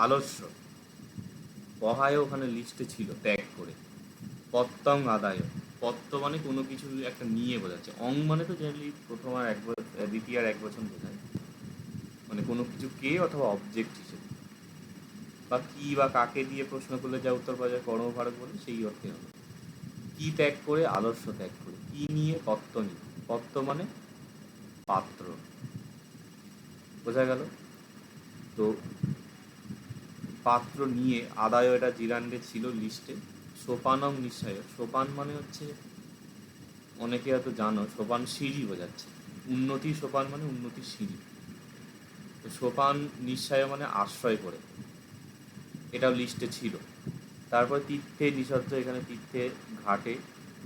আলস্য, কহায় ওখানে লিস্টে ছিল ত্যাগ করে। পত্তং আদায়, পত্ত মানে কোনো কিছু একটা নিয়ে বোঝাচ্ছে। অং মানে তো জেনারেলি প্রথম আর দ্বিতীয় আর এক বছর বোঝায়, মানে কোনো কিছু কে অথবা অবজেক্ট হিসেবে, বা কি বা কাকে দিয়ে প্রশ্ন করলে যা উত্তর পাওয়া যায় কর্মভারক বলে, সেই অর্থে হবে। কি ত্যাগ করে? আলস্য ত্যাগ করে। কি নিয়ে? পত্ত নিয়ে। পত্ত মানে পাত্র, বোঝা গেল? তো পাত্র নিয়ে আদায়, এটা জিরান্ডে ছিল লিস্টে। সোপানং নিশ্চয়, সোপান মানে হচ্ছে, অনেকে হয়তো জানো, সোপান সিঁড়ি বোঝাচ্ছে। উন্নতি সোপান মানে উন্নতির সিঁড়ি। তো সোপান নিশ্চয় মানে আশ্রয় করে, এটাও লিস্টে ছিল। তারপর তীর্থে নিঃসজ্জ, এখানে তীর্থে ঘাটে,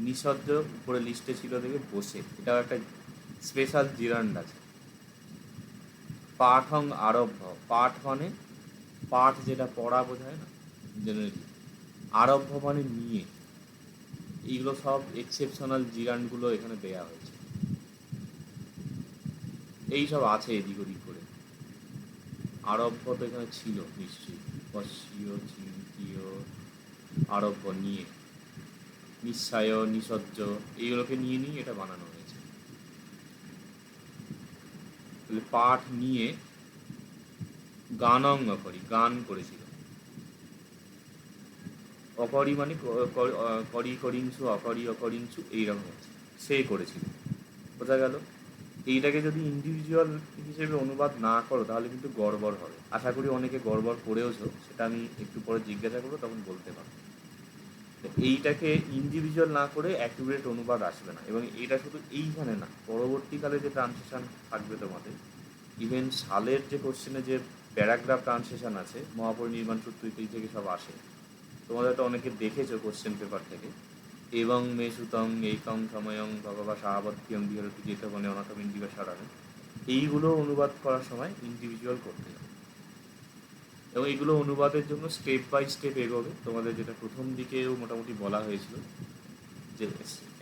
নিঃসজ্জ উপরে লিস্টে ছিল দেখে বসে, এটাও একটা স্পেশাল জিরান্ড আছে। পাঠং আরব্ভ, পাঠ মানে পাঠ যেটা পড়া বোঝায় না জেনারেলি, আরব্ভ মানে নিয়ে। এইগুলো সব এক্সেপশনাল জিরান্ডগুলো এখানে দেয়া হয়েছে। এই সব আছে এদিক ওদিক করে। আরব্ভ তো এখানে ছিল নিশ্চয়ই, পশ্যীয় চিন্তীয়, আরব্ভ নিয়ে, নিঃসায় নিঃসজ্জ, এইগুলোকে নিয়ে নিয়ে এটা বানানো হয়েছে। তাহলে পাঠ নিয়ে গানং অকরি, গান করেছিল। অকরি মানে করি করিংসু, অকরি অকরিংসু, এইরকম হচ্ছে, সে করেছিল, বোঝা গেল? এইটাকে যদি ইন্ডিভিজুয়াল হিসেবে অনুবাদ না করো তাহলে কিন্তু গড়বড় হবে। আশা করি অনেকে গড়বড় করেওছো, সেটা আমি একটু পরে জিজ্ঞাসা করবো, তখন বলতে পারবো। তো এইটাকে ইন্ডিভিজুয়াল না করে অ্যাকুরেট অনুবাদ আসবে না। এবং এটা শুধু এইখানে না, পরবর্তীকালে যে ট্রান্সলেশন থাকবে তোমাদের, ইভেন সালের যে কোশ্চেনে যে প্যারাগ্রাফ ট্রান্সলেশন আছে, মহাপরিনির্বাণ সূত্র ইত্যাদি থেকে সব আসে, তোমাদের তো অনেকে দেখেছো কোশ্চেন পেপার থেকে, এবং মে সুতং এইকং সময়ং ভগবা সাহাবত্যং বিহরতি যেতে মানে অনাথম ইন্ডিবা সারানো, এইগুলো অনুবাদ করার সময় ইন্ডিভিজুয়াল করতে হবে। এবং এগুলো অনুবাদের জন্য স্টেপ বাই স্টেপ এগোবে। তোমাদের যেটা প্রথম দিকেও মোটামুটি বলা হয়েছিল যে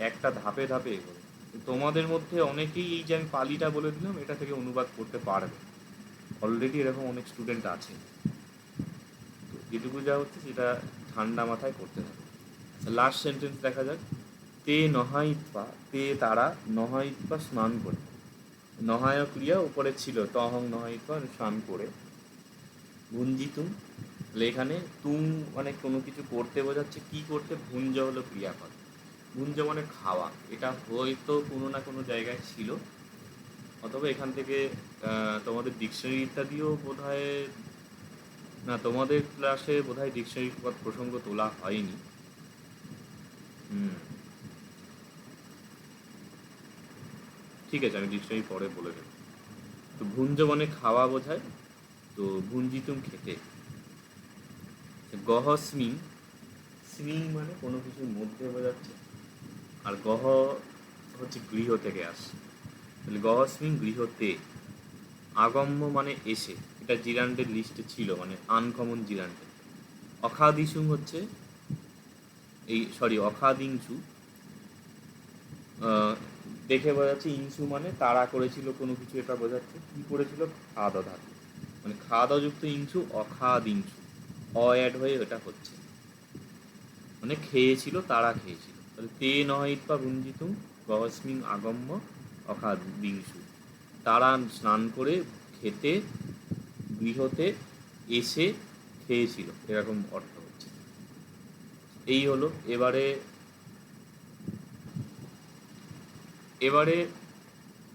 একটা ধাপে ধাপে এগোবে। তোমাদের মধ্যে অনেকেই এই যে আমি পালিটা বলে দিলাম এটা থেকে অনুবাদ করতে পারবে, অলরেডি এরকম অনেক স্টুডেন্ট আছে। তো যেটুকু যা হচ্ছে সেটা ঠান্ডা মাথায় করতে হবে। লাস্ট সেন্টেন্স দেখা যাক। তে নহাইত্বা, তে তারা, নহাইত্বা স্নান করে। নহায় ক্রিয়া উপরে ছিল, তহং নহাইত্বা স্নান করে। ভুঞ্জিতুম, তাহলে এখানে তুম মানে কোনো কিছু করতে বোঝাচ্ছে, কি করতে, ভুঞ্জ হলো ক্রিয়াপদ। ভুঞ্জ মানে খাওয়া, এটা হয়তো কোনো না কোনো জায়গায় ছিল, অথবা এখান থেকে তোমাদের ডিকশনারি ইত্যাদিও বোধ হয়, না তোমাদের ক্লাসে বোধ হয় ডিকশনারি প্রসঙ্গ তোলা হয়নি। ঠিক আছে, আমি ডিকশনারি পরে বলে দেবো। তো ভুঞ্জ মানে খাওয়া বোঝায়, তো ভুঞ্জিতুম খেতে। গহ স্মিং, স্মিং মানে কোনো কিছুর মধ্যে বোঝাচ্ছে, আর গহ হচ্ছে গৃহ থেকে আসে, তাহলে গহ স্মিং গৃহতে। আগম্য মানে এসে, এটা জিরান্ডের লিস্টে ছিল, মানে আনকমন জিরান্ডে। অখাদিসুং হচ্ছে অখাদিংসু, দেখে বোঝাচ্ছে। ইংসু মানে তাড়া করেছিল কোনো কিছু, এটা বোঝাচ্ছে। কি করেছিল, খাদ ধাতু, মানে খাদযুক্ত ইংসু, অখাদিংসু, অ্যাড হয়ে এটা হচ্ছে, মানে খেয়েছিল, তারা খেয়েছিল। তাহলে তে নহিত্বা ভুঞ্জিতুম গহস্মিং আগম্য অখাদিংসু, তারা স্নান করে খেতে গৃহতে এসে খেয়েছিল, এরকম অর্থ হচ্ছে। এই হলো। এবারে এবারে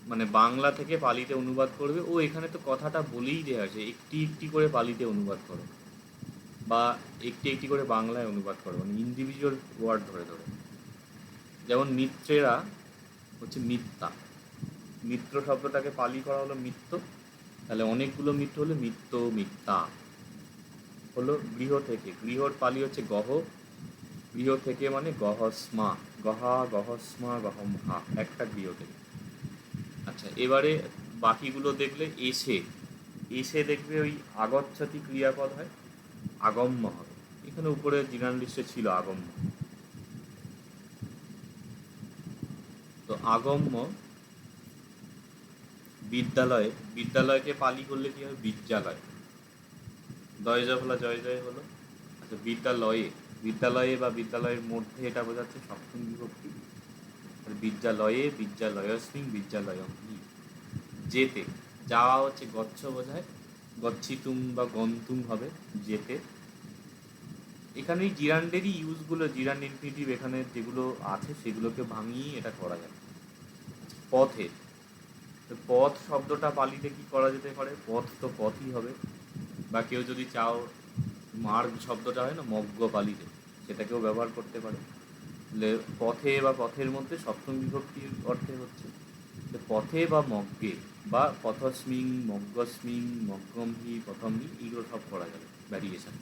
মানে বাংলা থেকে পালিতে অনুবাদ করবে। ও এখানে তো কথাটা বলেই দেওয়া আছে, একটি একটি করে পালিতে অনুবাদ করো, বা একটি একটি করে বাংলায় অনুবাদ করো, মানে ইন্ডিভিজুয়াল ওয়ার্ড ধরে ধরে। যেমন মিত্রেরা হচ্ছে মিথ্যা, মিত্র শব্দটাকে পালি করা হলো মিত্র, তাহলে অনেকগুলো মিত্র হলে মিত্র, মিথ্যা হলো। গৃহ থেকে, গৃহর পালি হচ্ছে গহ, গৃহ থেকে মানে গহস্মা, গহা গহস্মা গহমহা, একটা গৃহ থেকে। আচ্ছা, এবারে বাকিগুলো দেখলে এসে, এসে দেখবে ওই আগচ্ছতি ক্রিয়াপদ হয়, আগম্য হবে। এখানে উপরে জিনান লিস্টে ছিল আগম্য, তো আগম্য। বিদ্যালয়ে, বিদ্যালয়কে পালি করলে কি হবে, বিদ্যালয়, দয় জয় হলো জয় জয় হলো। আচ্ছা, বিদ্যালয়ে, বিদ্যালয়ে বা বিদ্যালয়ের মধ্যে এটা বোঝাচ্ছে সপ্তম বিভক্তি। বিদ্যালয়ে, বিদ্যালয়স্মিং বিদ্যালয়ং হি। যেতে, যাওয়া হচ্ছে গচ্ছ বোঝায়, গচ্ছিতুম বা গন্তুম হবে যেতে। এখানে এই জিরান্ডেরই ইউজগুলো, জিরান্ড ইনফিনিটিভ এখানে যেগুলো আছে সেগুলোকে ভাঙিয়ে এটা করা যায়। পথে, তো পথ শব্দটা পালিতে কি করা যেতে পারে, পথ তো পথই হবে। বা কেউ যদি চাও মার্গ শব্দটা হয় না মগ্গ পালিতে, সেটাকেও ব্যবহার করতে পারে। পথে বা পথের মধ্যে সপ্তম বিভক্তির অর্থে হচ্ছে পথে বা মগ্গে, বা পথস্মিং, মগ্গস্মিং, মগ্গমহি, প্রথমহি, এইগুলো সব করা যাবে ভ্যারিয়েশন।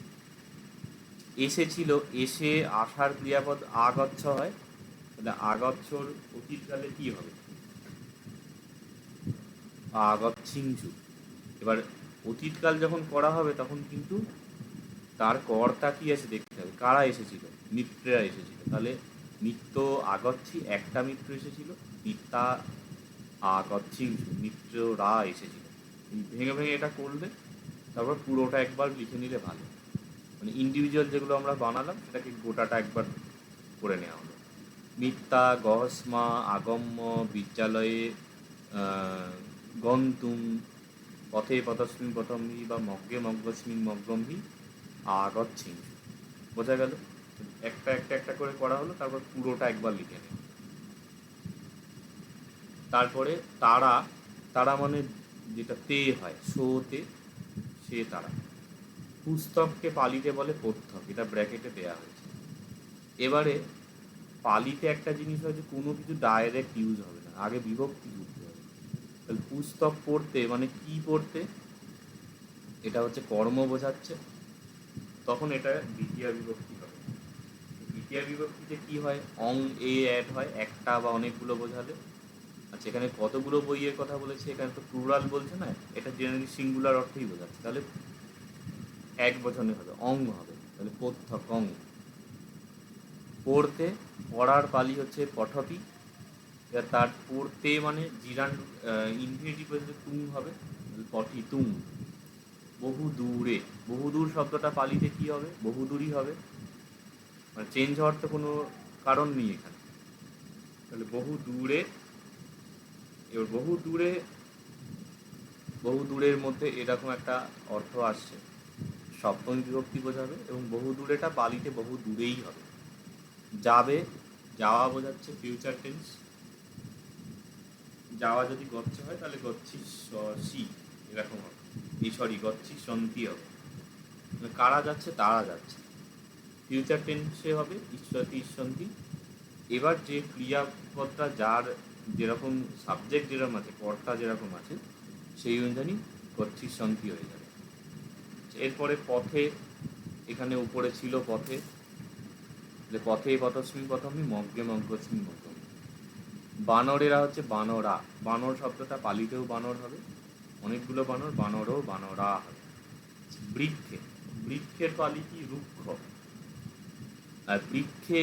এসেছিল, এসে আসার ক্রিয়াপদ আগচ্ছ হয়, তাহলে আগচ্ছর অতীতকালে কি হবে, আগচ্ছিংসু। এবার অতীতকাল যখন করা হবে তখন কিন্তু তার কর্তা কি আছে দেখতে হবে, কারা এসেছিল, মিত্রেরা এসেছিল। তাহলে মিত্র আগচ্ছি, একটা মিত্র এসেছিল, মিত্তা আগচ্ছিংসু, মিত্ররা এসেছিল। ভেঙে ভেঙে এটা করলে তারপর পুরোটা একবার লিখে নিলে ভালো, মানে ইন্ডিভিজুয়াল যেগুলো আমরা বানালাম সেটাকে গোটাটা একবার করে নেওয়া হলো। মিথ্যা, গহস্মা, আগম্য, বিদ্যালয়ে, গন্তুম, পথে পথস্মিন প্রথমহি, বা মগ্গে মগ্গস্মিন মগ্গমহি, আগচ্ছিং। বোঝা গেল? একটা একটা একটা করে করা হলো, তারপর পুরোটা একবার লিখে নেব। তারপরে তারা, তারা মানে যেটা তে হয়, শোতে, সে তারা। পুস্তককে পালিতে বলে পথ্যক, এটা ব্র্যাকেটে দেয়া হয়েছে। এবারে পালিতে একটা জিনিস হচ্ছে কোনো কিছু ডাইরেক্ট ইউজ হবে না, আগে বিভক্তি যুক্ত হবে। তাহলে পুস্তক পড়তে মানে কি পড়তে, এটা হচ্ছে কর্ম বোঝাচ্ছে, তখন এটা দ্বিতীয় বিভক্তি হবে। দ্বিতীয় বিভক্তিতে কি হয়, অং এ অ্যাড হয় একটা বা অনেকগুলো বোঝালে। আচ্ছা, এখানে কতগুলো বইয়ের কথা বলেছে, এখানে তো প্লুরাল বলছে না, এটা জেনারেলি সিঙ্গুলার অর্থেই বোঝাচ্ছে, তাহলে এক বচনে হবে, অং হবে, তাহলে পথ্যক অং। পড়তে, পড়ার পালি হচ্ছে পঠতি, এবার তার পড়তে মানে জিরান ইনফিনিটিভ পর্যন্ত তুং হবে, পঠি তুং। বহু দূরে, বহু দূর শব্দটা পালিতে কি হবে, বহু দূরই হবে, মানে চেঞ্জ হওয়ার তো কোনো কারণ নেই এখানে। তাহলে বহু দূরে, এবার বহু দূরে, বহু দূরের মধ্যে এরকম একটা অর্থ আসছে, সপ্তমী বিভক্তি বোঝাবে, এবং বহু দূরেটা পালিতে বহু দূরেই হবে। যাবে, যাওয়া বোঝাচ্ছে ফিউচার টেন্স, যাওয়া যদি গচ্ছে হয় তাহলে গচ্ছিস সি, এরকম হবে, এই সরি গচ্ছিস সন্তি হবে। কারা যাচ্ছে, তারা যাচ্ছে, ফিউচার টেন্সে হবে ঈশ্বতি ঈশ্বন্তি। এবার যে ক্রিয়াপদটা যার যেরকম সাবজেক্ট যেরকম আছে, কর্তা যেরকম আছে, সেই অনুযায়ী গচ্ছিস সন্তি হয়ে যাবে। এরপরে পথে, এখানে উপরে ছিল পথে, পথে পথস্মিন পথমি মগ্গে মগ্গস্মিন মগ্গম। বানরেরা হচ্ছে বানরা, বানর শব্দটা পালিতেও বানর হবে, অনেকগুলো বানর, বানরও বানরা হবে। বৃক্ষে, বৃক্ষের পালি কি, রুক্ষ, আর বৃক্ষে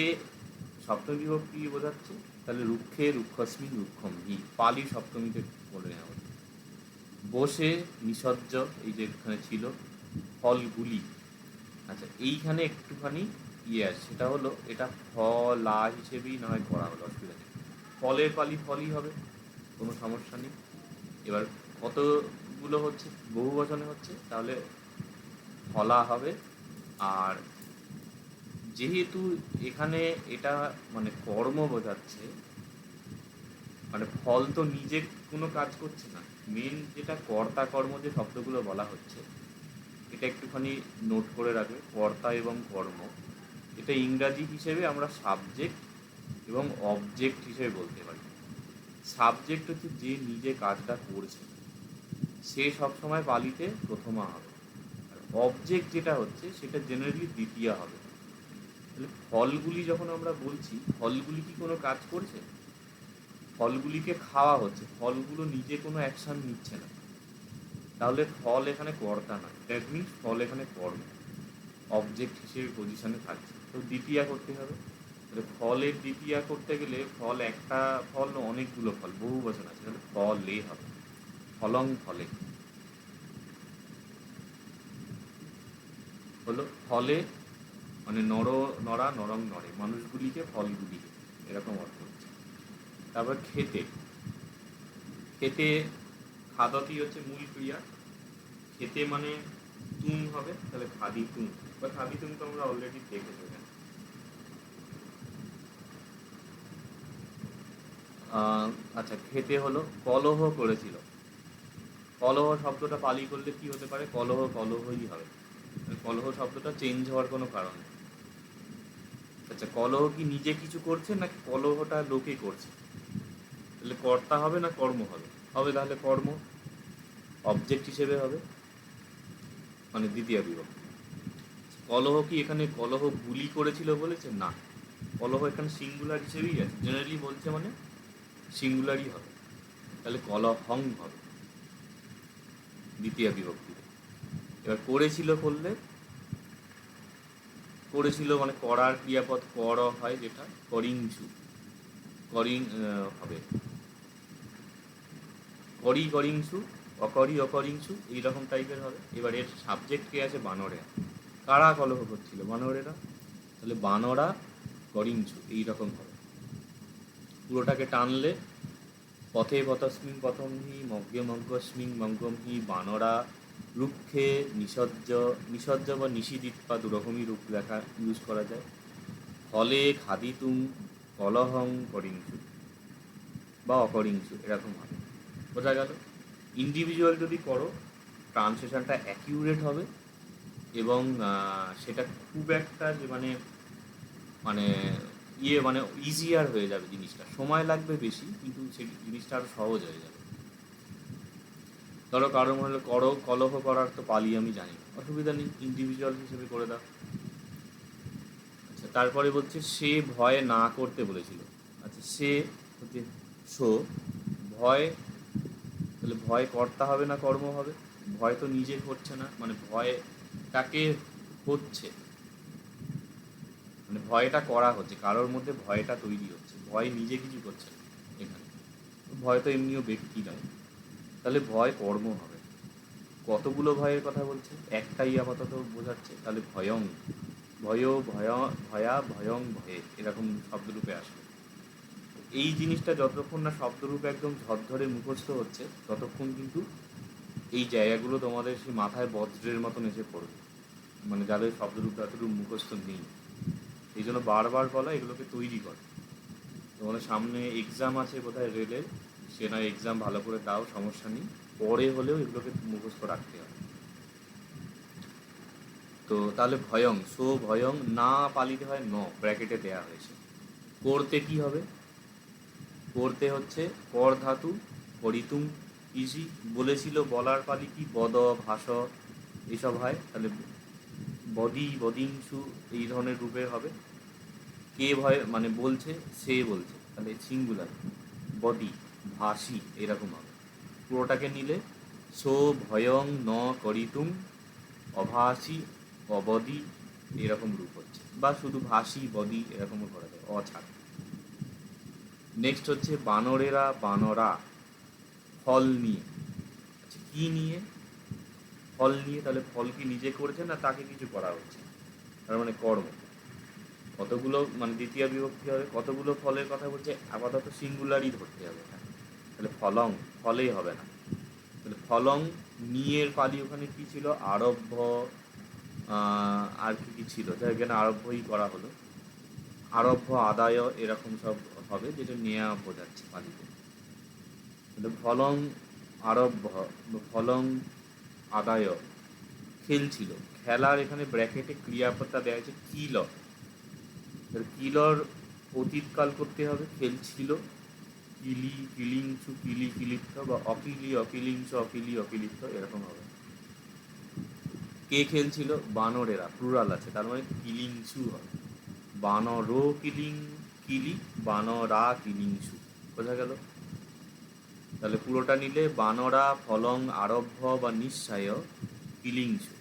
সপ্তমী বিভক্তি বোঝাচ্ছে, তাহলে রুক্ষে রুক্ষস্মিন রুক্ষম, পালি সপ্তমীতে বলে নেওয়া হচ্ছে। বসে নিষজ্জ, এই যে এখানে ছিল ফলগুলি। আচ্ছা, এইখানে একটুখানি ইয়ে আছে, সেটা হলো এটা ফলা হিসেবেই না হয় করা হলো, অসুবিধা নেই, ফলের পালি ফলই হবে, কোনো সমস্যা নেই। এবার কতগুলো হচ্ছে, বহু বচনে হচ্ছে, তাহলে ফলা হবে। আর যেহেতু এখানে এটা মানে কর্ম বোঝাচ্ছে, মানে ফল তো নিজে কোনো কাজ করছে না, মেন যেটা কর্তা কর্ম যে শব্দগুলো বলা হচ্ছে, এটা একটুখানি নোট করে রাখবে, কর্তা এবং কর্ম, এটা ইংরাজি হিসেবে আমরা সাবজেক্ট এবং অবজেক্ট হিসেবে বলতে পারি। সাবজেক্ট হচ্ছে যে নিজে কাজটা করছে, সে সবসময় পালিতে প্রথমা হবে, আর অবজেক্ট যেটা হচ্ছে সেটা জেনারেলি দ্বিতীয়া হবে। তাহলে ফলগুলি যখন আমরা বলছি, ফলগুলি কি কোনো কাজ করছে, ফলগুলিকে খাওয়া হচ্ছে, ফলগুলো নিজে কোনো অ্যাকশন নিচ্ছে না, তাহলে ফল এখানে কর্তা না, দ্যাট মিনস ফল এখানে কর্ম, অবজেক্ট হিসেবে পজিশনে থাকছে, তো দ্বিতীয়া করতে হবে। তাহলে ফলের দ্বিতীয়া করতে গেলে ফল একটা ফল, অনেকগুলো ফল, বহু বচন আছে, তাহলে ফলে হবে, ফলং ফলে হলো, ফলে মানে নরা নরম নরে, মানুষগুলিকে ফলগুলিকে, এরকম অর্থ হচ্ছে। তারপর খেতে, খেতে খাদতি হচ্ছে মূল ক্রিয়া, খেতে মানে তুম হবে, তাহলে খাদি তুম, বা খাদি তুম তো আমরা অলরেডি দেখেছি এখানে। আচ্ছা, খেতে হলো কলহ করেছিল, কলহ শব্দটা পালি করলে কি হতে পারে, কলহ কলহই হবে, কলহ শব্দটা চেঞ্জ হওয়ার কোনো কারণ নেই। আচ্ছা, কলহ কি নিজে কিছু করছে নাকি কলহটা লোকে করছে, তাহলে কর্তা হবে না কর্ম হবে, হবে তাহলে কর্ম, অবজেক্ট হিসেবে হবে, মানে দ্বিতীয় বিভক্তি। কলহ কি এখানে কলহ গুলি করেছিল বলেছে, না, কলহ এখানে সিঙ্গুলার হিসেবেই আছে, জেনারেলি বলছে মানে সিঙ্গুলারই হবে, তাহলে কলহং হবে দ্বিতীয় বিভক্তিতে। এবার করেছিল করলে, করেছিল মানে করার ক্রিয়াপদ কর হয়, যেটা করিংসু, করিং হবে, করি করিংসু, অকরি অকরিংসু, এইরকম টাইপের হবে। এবার এর সাবজেক্ট কে আছে, বানরে, কারা কলহ করছিল, বানরেরা, তাহলে বানরা করিংসু, এইরকম হবে। পুরোটাকে টানলে পথে পথস্মিন পথম হি মগ্গে মগ্গস্মিন মগ্গম হি বানরা রুক্ষে নিষজ্জ, নিষজ্জ বা নিষিদিৎপা দুরকমই রূপ লেখা ইউজ করা যায়। ফলে খাদিতুম কলহং করিংসু, বা অকরিং টু এরকম হবে। বোঝা গেল? ইন্ডিভিজুয়াল যদি করো ট্রান্সলেশনটা অ্যাকিউরেট হবে এবং সেটা খুব একটা যে মানে মানে মানে ইজিয়ার হয়ে যাবে জিনিসটা। সময় লাগবে বেশি, কিন্তু সেই জিনিসটা আরও সহজ হয়ে যাবে। ধরো কারো মনে হলো কলহ করার তো পালি আমি জানি না, অসুবিধা নেই, ইন্ডিভিজুয়াল হিসেবে করে দাও। আচ্ছা, তারপরে বলছে সে ভয় না করতে বলেছিল। আচ্ছা, সে হচ্ছে সো, ভয়, তাহলে ভয় কর্তা হবে না কর্ম হবে? ভয় তো নিজে করছে না, মানে ভয়টাকে হচ্ছে, মানে ভয়টা করা হচ্ছে, কারোর মধ্যে ভয়টা তৈরি হচ্ছে, ভয় নিজে কিছু করছে না এখানে। ভয় তো এমনিও ব্যক্তি নয়, তাহলে ভয় কর্ম হবে। কতগুলো ভয়ের কথা বলছে? একটাই আপাতত বোঝাচ্ছে, তাহলে ভয়ং, ভয়া ভয়ং ভয়ে এরকম শব্দরূপে আসবে। এই জিনিসটা যতক্ষণ না শব্দরূপে একদম ঝরঝরে মুখস্থ হচ্ছে ততক্ষণ কিন্তু এই জায়গাগুলো তোমাদের সেই মাথায় বজ্রের মতন এসে পড়বে, মানে যাদের শব্দরূপটা এতটুকু মুখস্থ নেই। এই জন্য বারবার বলা এগুলোকে তৈরি করে। তোমাদের সামনে এক্সাম আছে বোধহয় রেলের, সে নয় এক্সাম ভালো করে দাও, সমস্যা নেই, পরে হলেও এগুলোকে মুখস্থ রাখতে হবে। তো তাহলে ভয়ং, সো ভয়ং না পালিতে হয় ন ব্র্যাকেটে দেয়া হয়েছে। করতে কি হবে? করতে হচ্ছে কর ধাতু, হরিতুম ইজি বলেছিল, বলার পালি কি বদ ভাস এইসব হয়, তাহলে বদি বদিংসু এই ধরনের রূপে হবে। কে ভয় মানে বলছে, সে বলছে, তাহলে সিঙ্গুলার বদি ভাসি এরকম হবে। পুরোটাকে নিলে সো ভয়ং ন করিতুম অভাসি অবদি এরকম রূপ হচ্ছে, বা শুধু ভাসি বদি এরকমও করা যায় অছাড়া। নেক্সট হচ্ছে বানরেরা বানরা ফল নিয়ে। আচ্ছা, কি নিয়ে? ফল নিয়ে, তাহলে ফল কি নিজে করছে না তাকে কিছু করা হচ্ছে, তার মানে কর্ম। কতগুলো মানে দ্বিতীয় বিভক্তি হবে, কতগুলো ফলের কথা বলছে, আপাতত সিঙ্গুলারই ধরতে হবে এখানে, তাহলে ফলং, ফলেই হবে না। তাহলে ফলং নিয়ের পালি ওখানে কি ছিল? আরব্ভ, আর কি কি ছিল, যাই এখানে আরব্ভই করা হলো, আরব্ভ আদায় এরকম সব হবে, যেটা নেয়া বোঝাচ্ছে পালিতে। তাহলে ফলং আরব্ভ, ফলং আদায় খেলছিল, খেলার এখানে ব্র্যাকেটে ক্রিয়াপদটা দেওয়া হয়েছে কিল, কিলর অতীতকাল করতে হবে, খেলছিল, কিলি কিলিংসু কিলি কিলিপ্ত, বা অকিলি অকিলিংসু অকিলি অকিলিপ্ত এরকম হবে। কে খেলছিল? বানরেরা, প্লুরাল আছে, তার মানে কিলিংসু হবে। বানরো কিলিং কিলি, বানরা কিলিংসু। বোঝা গেল? তাহলে পুরোটা নিলে বানরা ফলং আরব্ভ বা নিশ্চয় কিলিংসু।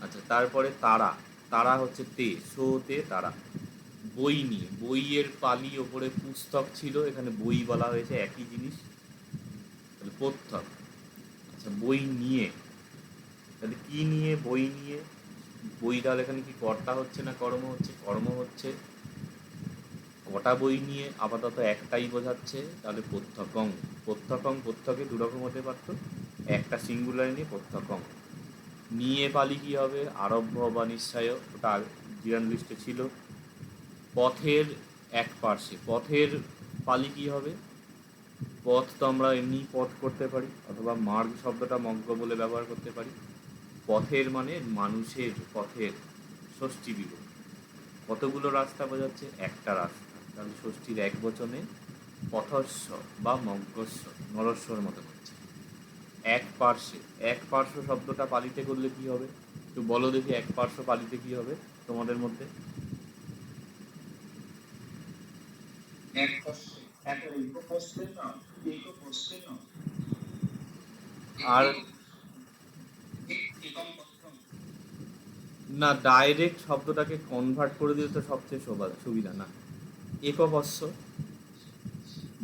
আচ্ছা, তারপরে তারা, তারা হচ্ছে তে, সোতে তারা। বই নিয়ে, বইয়ের পালি ওপরে পুস্তক ছিল, এখানে বই বলা হয়েছে, একই জিনিস, তাহলে পথ্যক। আচ্ছা, বই নিয়ে, তাহলে কি নিয়ে? বই নিয়ে, বই, তাহলে এখানে কি কর্তা হচ্ছে না কর্ম হচ্ছে? কর্ম হচ্ছে। কটা বই নিয়ে? আপাতত একটাই বোঝাচ্ছে, তাহলে পথ্যকং। পথ্যকং, পথ্যকে দুরকম হতে পারতো, একটা সিঙ্গুলার নিয়ে পথ্যকং। নিয়ে পালি কি হবে? আরব্ভ বা নিশ্চয়, ওটা জিরান লিস্টে ছিল। পথের এক পার্শ্বে, পথের পালি কি হবে? পথ তো আমরা এমনি পথ করতে পারি, অথবা মার্গ শব্দটা মগ্গ বলে ব্যবহার করতে পারি। পথের মানে মানুষের, পথের ষষ্ঠী বিভক্তি। কতগুলো রাস্তা বোঝাচ্ছে? একটা রাস্তা, তাহলে ষষ্ঠীর এক বচনে পথস্ব বা মগ্গস্ব, নরস্বর মতো হচ্ছে। এক পার্শ্বে, এক পার্শ্ব শব্দটা পালিতে করলে কি হবে? একটু বলো দেখি, এক পার্শ্ব পালিতে কি হবে তোমাদের মধ্যে? এক পাশে এক ঐক্য পোস্টে না, ঐক্য পোস্টে না, আর একম পত্রম। না, ডাইরেক্ট শব্দটাকে কনভার্ট করে দিলে তো সবচেয়ে সুবিধা না। একপস্য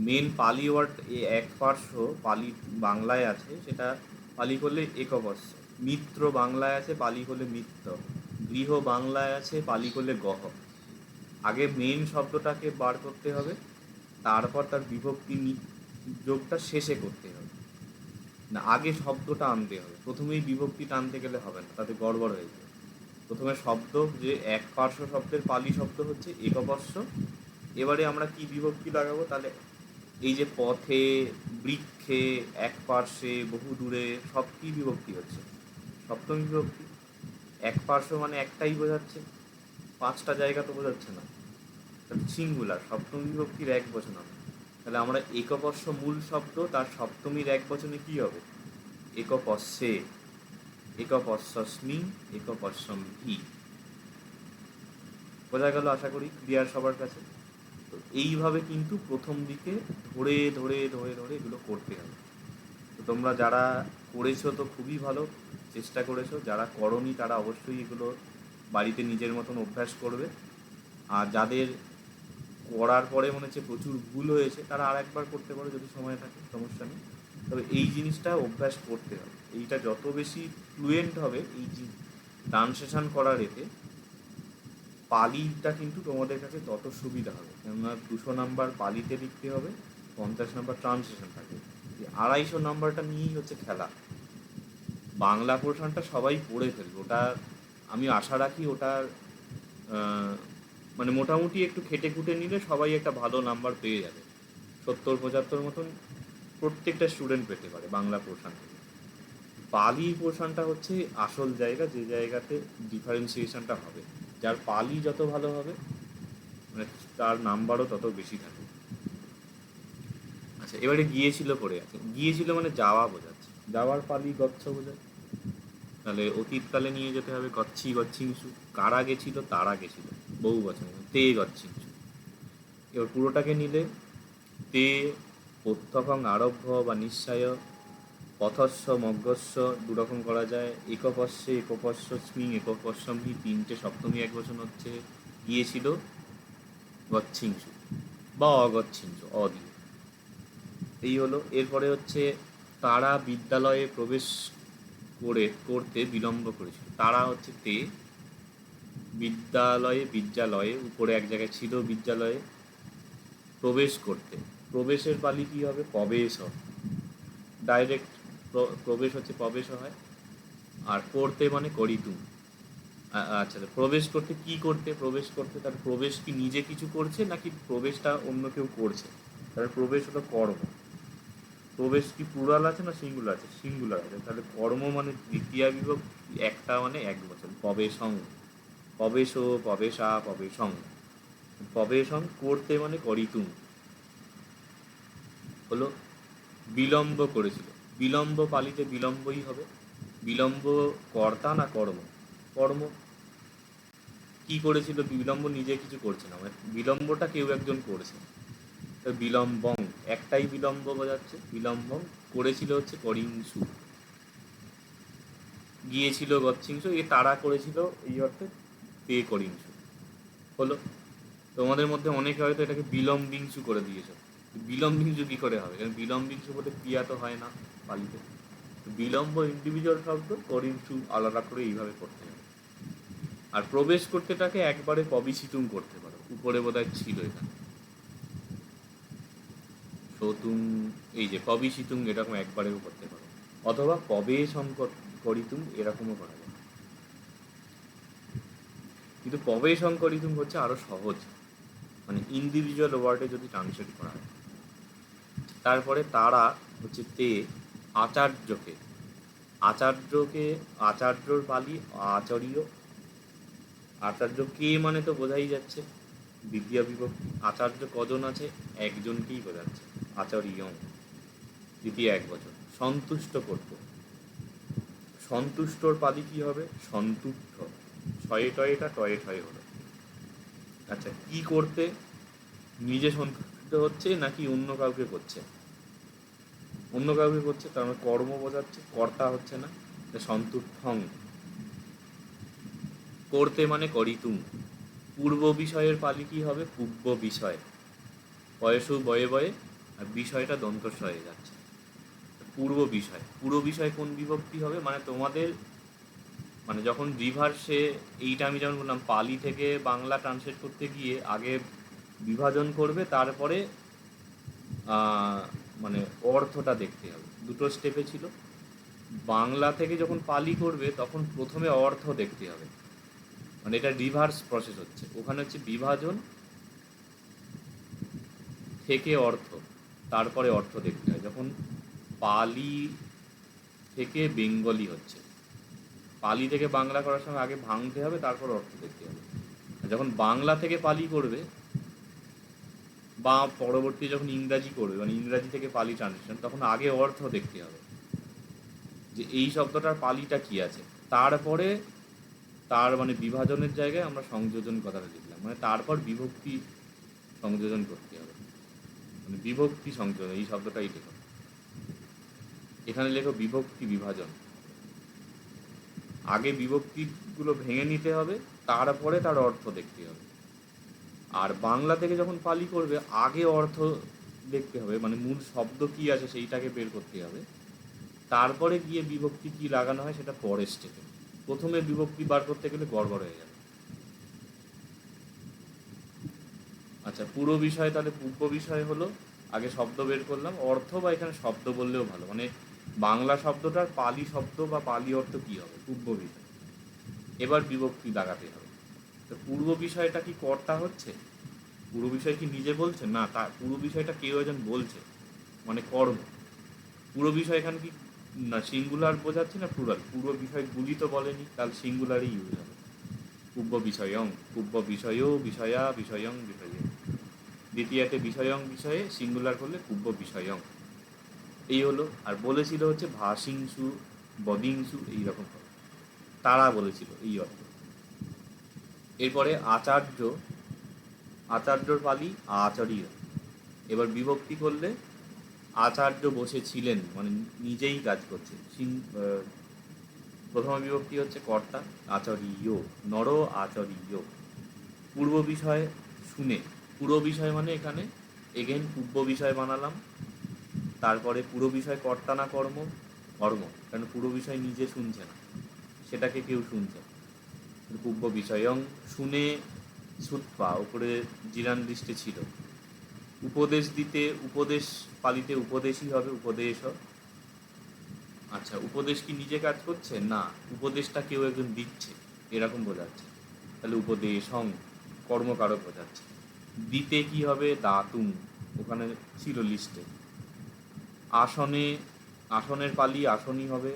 মেন পালি ওয়ার্ড, এক পার্শ্ব পালি বাংলায় আছে, সেটা পালি করলে একপস্য। মিত্র বাংলায় আছে, পালি করলে মিত্র। গৃহ বাংলায় আছে, পালি করলে গহ। আগে মেন শব্দটাকে বার করতে হবে, তারপর তার বিভক্তি যোগটা শেষে করতে হবে, না আগে শব্দটা আনতে হবে। প্রথমেই বিভক্তি টানতে গেলে হবে না, তাতে গড়বড় হয়ে যাবে। প্রথমে শব্দ, যে এক পার্শ্ব শব্দের পালি শব্দ হচ্ছে একপস্য, এবারে আমরা কি বিভক্তি লাগাবো? তাহলে এই যে পথে, বৃক্ষে, এক পার্শ্বে, বহু দূরে, সব কি বিভক্তি হচ্ছে? সপ্তমী বিভক্তি। এক পার্শ্ব মানে একটাই বোঝাচ্ছে, পাঁচটা জায়গা তো বোঝাচ্ছে না, তাহলে সিঙ্গুলার, সপ্তমী বিভক্তির এক বচন হবে। তাহলে আমরা একপস্য মূল শব্দ, তার সপ্তমীর এক বচনে কি হবে? একপস্যে, একপস্যস্মি, একপস্যম হি। বোঝা গেল আশা করি, ক্লিয়ার সবার কাছে? তো এইভাবে কিন্তু প্রথম দিকে ধরে ধরে ধরে ধরে এগুলো করতে হবে। তো তোমরা যারা করেছো তো খুবই ভালো, চেষ্টা করেছো। যারা করনি তারা অবশ্যই এগুলো বাড়িতে নিজের মতন অভ্যাস করবে। আর যাদের করার পরে মনে হচ্ছে প্রচুর ভুল হয়েছে, তারা আর একবার করতে পারো যদি সময় থাকে, সমস্যা নেই। তবে এই জিনিসটা অভ্যাস করতে হবে। এইটা যত বেশি ফ্লুয়েন্ট হবে এই ট্রান্সলেশন করার এতে, পালিটা কিন্তু তোমাদের কাছে তত সুবিধা হবে। কেননা 200 নাম্বার পালিতে লিখতে হবে, 50 নাম্বার ট্রান্সলেশন থাকবে। এই 250 নাম্বারটা নিয়েই হচ্ছে খেলা। বাংলা পোর্শনটা সবাই পড়ে ফেলবে, ওটা আমি আশা রাখি। ওটার মানে মোটামুটি একটু খেটে খুঁটে নিলে সবাই একটা ভালো নাম্বার পেয়ে যাবে। 70-75 মতন প্রত্যেকটা স্টুডেন্ট পেতে পারে বাংলা পোর্শন থেকে। পালি পোর্শনটা হচ্ছে আসল জায়গা, যে জায়গাতে ডিফারেন্সিয়েশনটা হবে। যার পালি যত ভালো হবে, মানে তার নাম্বারও তত বেশি থাকবে। আচ্ছা, এবারে গিয়েছিল পড়ে আছে। গিয়েছিল মানে যাওয়া বোঝাচ্ছে, যাওয়ার পালি গচ্ছ বোঝায়। তাহলে অতীতকালে নিয়ে যেতে হবে গচ্ছি গচ্ছিংসু। কারা গেছিল? তারা গেছিল, বহু বছর, তে গচ্ছিংসু। এবার পুরোটাকে নিলে তে প্রত্যকং আরভ্য বা নিশ্চয়, পথস্য মগ্গস্য দুরকম করা যায়। একপস্যে একপস্য স্মি একপস্যম হি, তিনটে সপ্তমী এক বচন হচ্ছে। গিয়েছিল গচ্ছিংসু বা অগচ্ছিংসু, অদিয়ে। এই হলো। এরপরে হচ্ছে তারা বিদ্যালয়ে প্রবেশ করতে বিলম্ব করেছিল। তারা হচ্ছে তে, বিদ্যালয়ে, বিদ্যালয়ে উপরে এক জায়গায় ছিল বিদ্যালয়ে, প্রবেশ করতে, প্রবেশের পালি কি হবে? প্রবেশ। ডাইরেক্ট প্রবেশ হচ্ছে প্রবেশ হয়। আর করতে মানে করিতুম। আচ্ছা, প্রবেশ করতে কি করতে? প্রবেশ করতে, তার প্রবেশ কি নিজে কিছু করছে নাকি প্রবেশটা অন্য কেউ করছে? তাহলে প্রবেশ হলো কর্ম। প্রবেশ কি প্লুরাল আছে না সিঙ্গুলার আছে? সিঙ্গুলার আছে। তাহলে কর্ম মানে তৃতীয়া বিভক্তি, একটা মানে এক বছর, প্রবেশং, প্রবেশ, প্রবেশা, প্রবেশং। প্রবেশং করতে মানে করিতুম হলো। বিলম্ব করেছিল, বিলম্ব পালিতে বিলম্বই হবে। বিলম্ব কর্তা না কর্ম? কর্ম। কি করেছিল? বিলম্ব নিজে কিছু করছে না, মানে বিলম্বটা কেউ একজন করছে। তো বিলম্বং, একটাই বিলম্ব বোঝাচ্ছে। বিলম্বং করেছিল হচ্ছে করিংসু। গিয়েছিল গচ্ছিংসু, এ তারা করেছিল এই অর্থে তে করিংসু হলো। তোমাদের মধ্যে অনেকে হয়তো এটাকে বিলম্বিংসু করে দিয়েছো। বিলম্বিংসু কি করে হবে? কারণ বিলম্বিংসু বলে ক্রিয়া তো হয় না পালিতে। বিলম্ব ইন্ডিভিজুয়াল শব্দ, করিংসু আলাদা করে এইভাবে করতে হবে। আর প্রবেশ করতেটাকে একবারে পবিশিতুম করতে পারো, উপরে বোধহয় ছিল এখানে সতুম, এই যে পবিশিতুম, এরকম একবারেও করতে পারো। অথবা প্রবেশম করিতুম, এরকমও করা যায়। কিন্তু প্রবেশম করিতুম হচ্ছে আরো সহজ, মানে ইন্ডিভিজুয়াল ওয়ার্ডে যদি ট্রান্সলেট করা হয়। তারপরে তারা হচ্ছে তে আচার্যকে, আচার্যকে, আচার্যর পালি আচার্য। আচার্য কে মানে তো বোঝাই যাচ্ছে, দ্বিতীয় বিভক্তি। আচার্য কজন আছে? একজনকেই বোঝাচ্ছে, আচার্যং, দ্বিতীয় এক বছর। সন্তুষ্ট করতে, সন্তুষ্টর পালি কি হবে? সন্তুষ্ট। ছয়ে টয়েটা টয়ে ঠয়ে হলো। আচ্ছা, কি করতে? নিজে সন্তুষ্ট হচ্ছে নাকি অন্য কাউকে করছে? অন্য কাউকে করছে, তার মানে কর্ম বোঝাচ্ছে, কর্তা হচ্ছে না। সন্তুষ্টং করতে মানে করিতুম। পূর্ব বিষয়ের পালি কি হবে? পূর্ব বিষয়। বয়সু বয়ে বয়ে, আর বিষয়টা দন্তস্ব হয়ে যাচ্ছে। পূর্ব বিষয়, পূর্ব বিষয় কোন বিভক্তি হবে? মানে তোমাদের, মানে যখন রিভার্সে, এইটা আমি যেমন বললাম পালি থেকে বাংলা ট্রান্সলেট করতে গিয়ে আগে বিভাজন করবে, তারপরে মানে অর্থটা দেখতে হবে। দুটো স্টেপে ছিল। বাংলা থেকে যখন পালি করবে তখন প্রথমে অর্থ দেখতে হবে, মানে এটা রিভার্স প্রসেস হচ্ছে। ওখানে হচ্ছে বিভাজন থেকে অর্থ, তারপরে অর্থ দেখতে হয়। যখন পালি থেকে বেঙ্গলি হচ্ছে, পালি থেকে বাংলা করার সময় আগে ভাঙতে হবে, তারপর অর্থ দেখতে হবে। আর যখন বাংলা থেকে পালি করবে বা পরবর্তী যখন ইংরাজি করবে, মানে ইংরাজি থেকে পালি ট্রানজিশন, তখন আগে অর্থ দেখতে হবে যে এই শব্দটার পালিটা কি আছে। তারপরে তার মানে বিভাজনের জায়গায় আমরা সংযোজন কথাটা লিখলাম, মানে তারপর বিভক্তি সংযোজন করতে হবে, মানে বিভক্তি সংযোজন এই শব্দটাই লেখো। এখানে লেখো বিভক্তি বিভাজন। আগে বিভক্তিগুলো ভেঙে নিতে হবে, তারপরে তার অর্থ দেখতে হবে। আর বাংলা থেকে যখন পালি করবে আগে অর্থ দেখতে হবে, মানে মূল শব্দ কি আছে সেইটাকে বের করতে হবে, তারপরে গিয়ে বিভক্তি কি লাগানো হয় সেটা পরের স্টেপে। প্রথমে বিভক্তি বার করতে গেলে গড়বড় হয়ে যাবে। আচ্ছা, পুরো বিষয় তাহলে পূর্ব বিষয় হলো, আগে শব্দ বের করলাম, অর্থ বা এখানে শব্দ বললেও ভালো, মানে বাংলা শব্দটার পালি শব্দ বা পালি অর্থ কি হবে, পূর্ব বিষয়। এবার বিভক্তি লাগাতে হবে। তো পূর্ব বিষয়টা কি কর্তা হচ্ছে? পুরো বিষয় কি নিজে বলছে না, তার পুরো বিষয়টা কেউ একজন বলছে, মানে কর্ম। পুরো বিষয় এখানে কি না সিঙ্গুলার বোঝাচ্ছে না প্লুরাল? পুরো বিষয়গুলি তো বলেনি, তাহলে সিঙ্গুলারই ইউজ হবে। পূর্ব বিষয়ং, পূর্ব বিষয়ও বিষয়া বিষয়ং বিষয়ে, দ্বিতীয়তে বিষয়ং বিষয়ে, সিঙ্গুলার করলে পূর্ব বিষয়ং। এই হলো। আর বলেছিল হচ্ছে ভাসিংসু, বদিংসু, এইরকম হবে। তারা বলেছিল এই অর্থ। এরপরে আচার্য, আচার্যর পালি আচার্য। এবার বিভক্তি করলে আচার্য বসেছিলেন, মানে নিজেই কাজ করছে। প্রথম বিভক্তি হচ্ছে কর্তা, আচার্য, নর আচার্য। পূর্ব বিষয় শুনে, পুরো বিষয় মানে এখানে এগেন পূর্ব বিষয় বানালাম। তারপরে পুরো বিষয় কর্তা না কর্ম? কর্ম, কারণ পুরো বিষয় নিজে শুনছে না, সেটাকে কেউ শুনছে না। পূর্ব বিষয়ং, শুনে ছুৎপা, উপরে জিরান দৃষ্টে ছিল। উপদেশ দিতে, উপদেশ পালিতে উপদেশই হবে, উপদেশ। আচ্ছা, উপদেশ কি নিজে কাজ করছে না, উপদেশটা কেউ একজন দিচ্ছে এরকম বোঝাচ্ছে, তাহলে উপদেশং কর্মকারক বোঝাচ্ছে। দিতে কি হবে, দাতুম, ওখানে ছিল লিস্টে। আসনে, আসনের পালি আসনই হবে।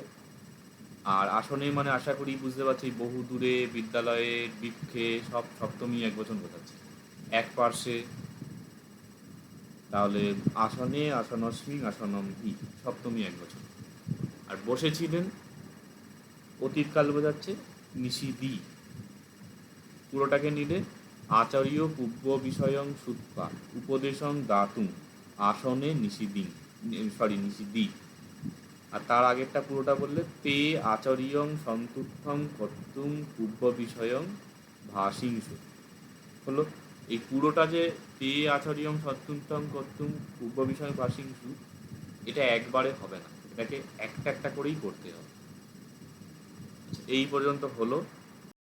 আর আসনে মানে আশা করি বুঝতে পারছি বহু দূরে, বিদ্যালয়ের, বৃক্ষে, সব সপ্তমী এক বচন বোঝাচ্ছে। এক পার্শ্বে, তাহলে আসনে আসনস্মিং আসনম হি, সপ্তমী এক বচন। আর বসেছিলেন অতীতকাল বোঝাচ্ছে, নিশিদি। পুরোটাকে নিলে আচার্য পূর্ব বিষয়ং সুৎপা উপদেশং দাতুং আসনে নিষিদিং, নিষিদি। আর তার আগেরটা পুরোটা বললে তে আচার্যং সন্তুষ্টং কর্তুং পূর্ব বিষয়ং ভাসিংসু হলো। এই পুরোটা যে তে আচার্যং সন্তুষ্টং কর্তুং পূর্ব বিষয়ং ভাসিংসু, এটা একবারে হবে না, এটাকে একটা একটা করেই করতে হবে। এই পর্যন্ত হলো।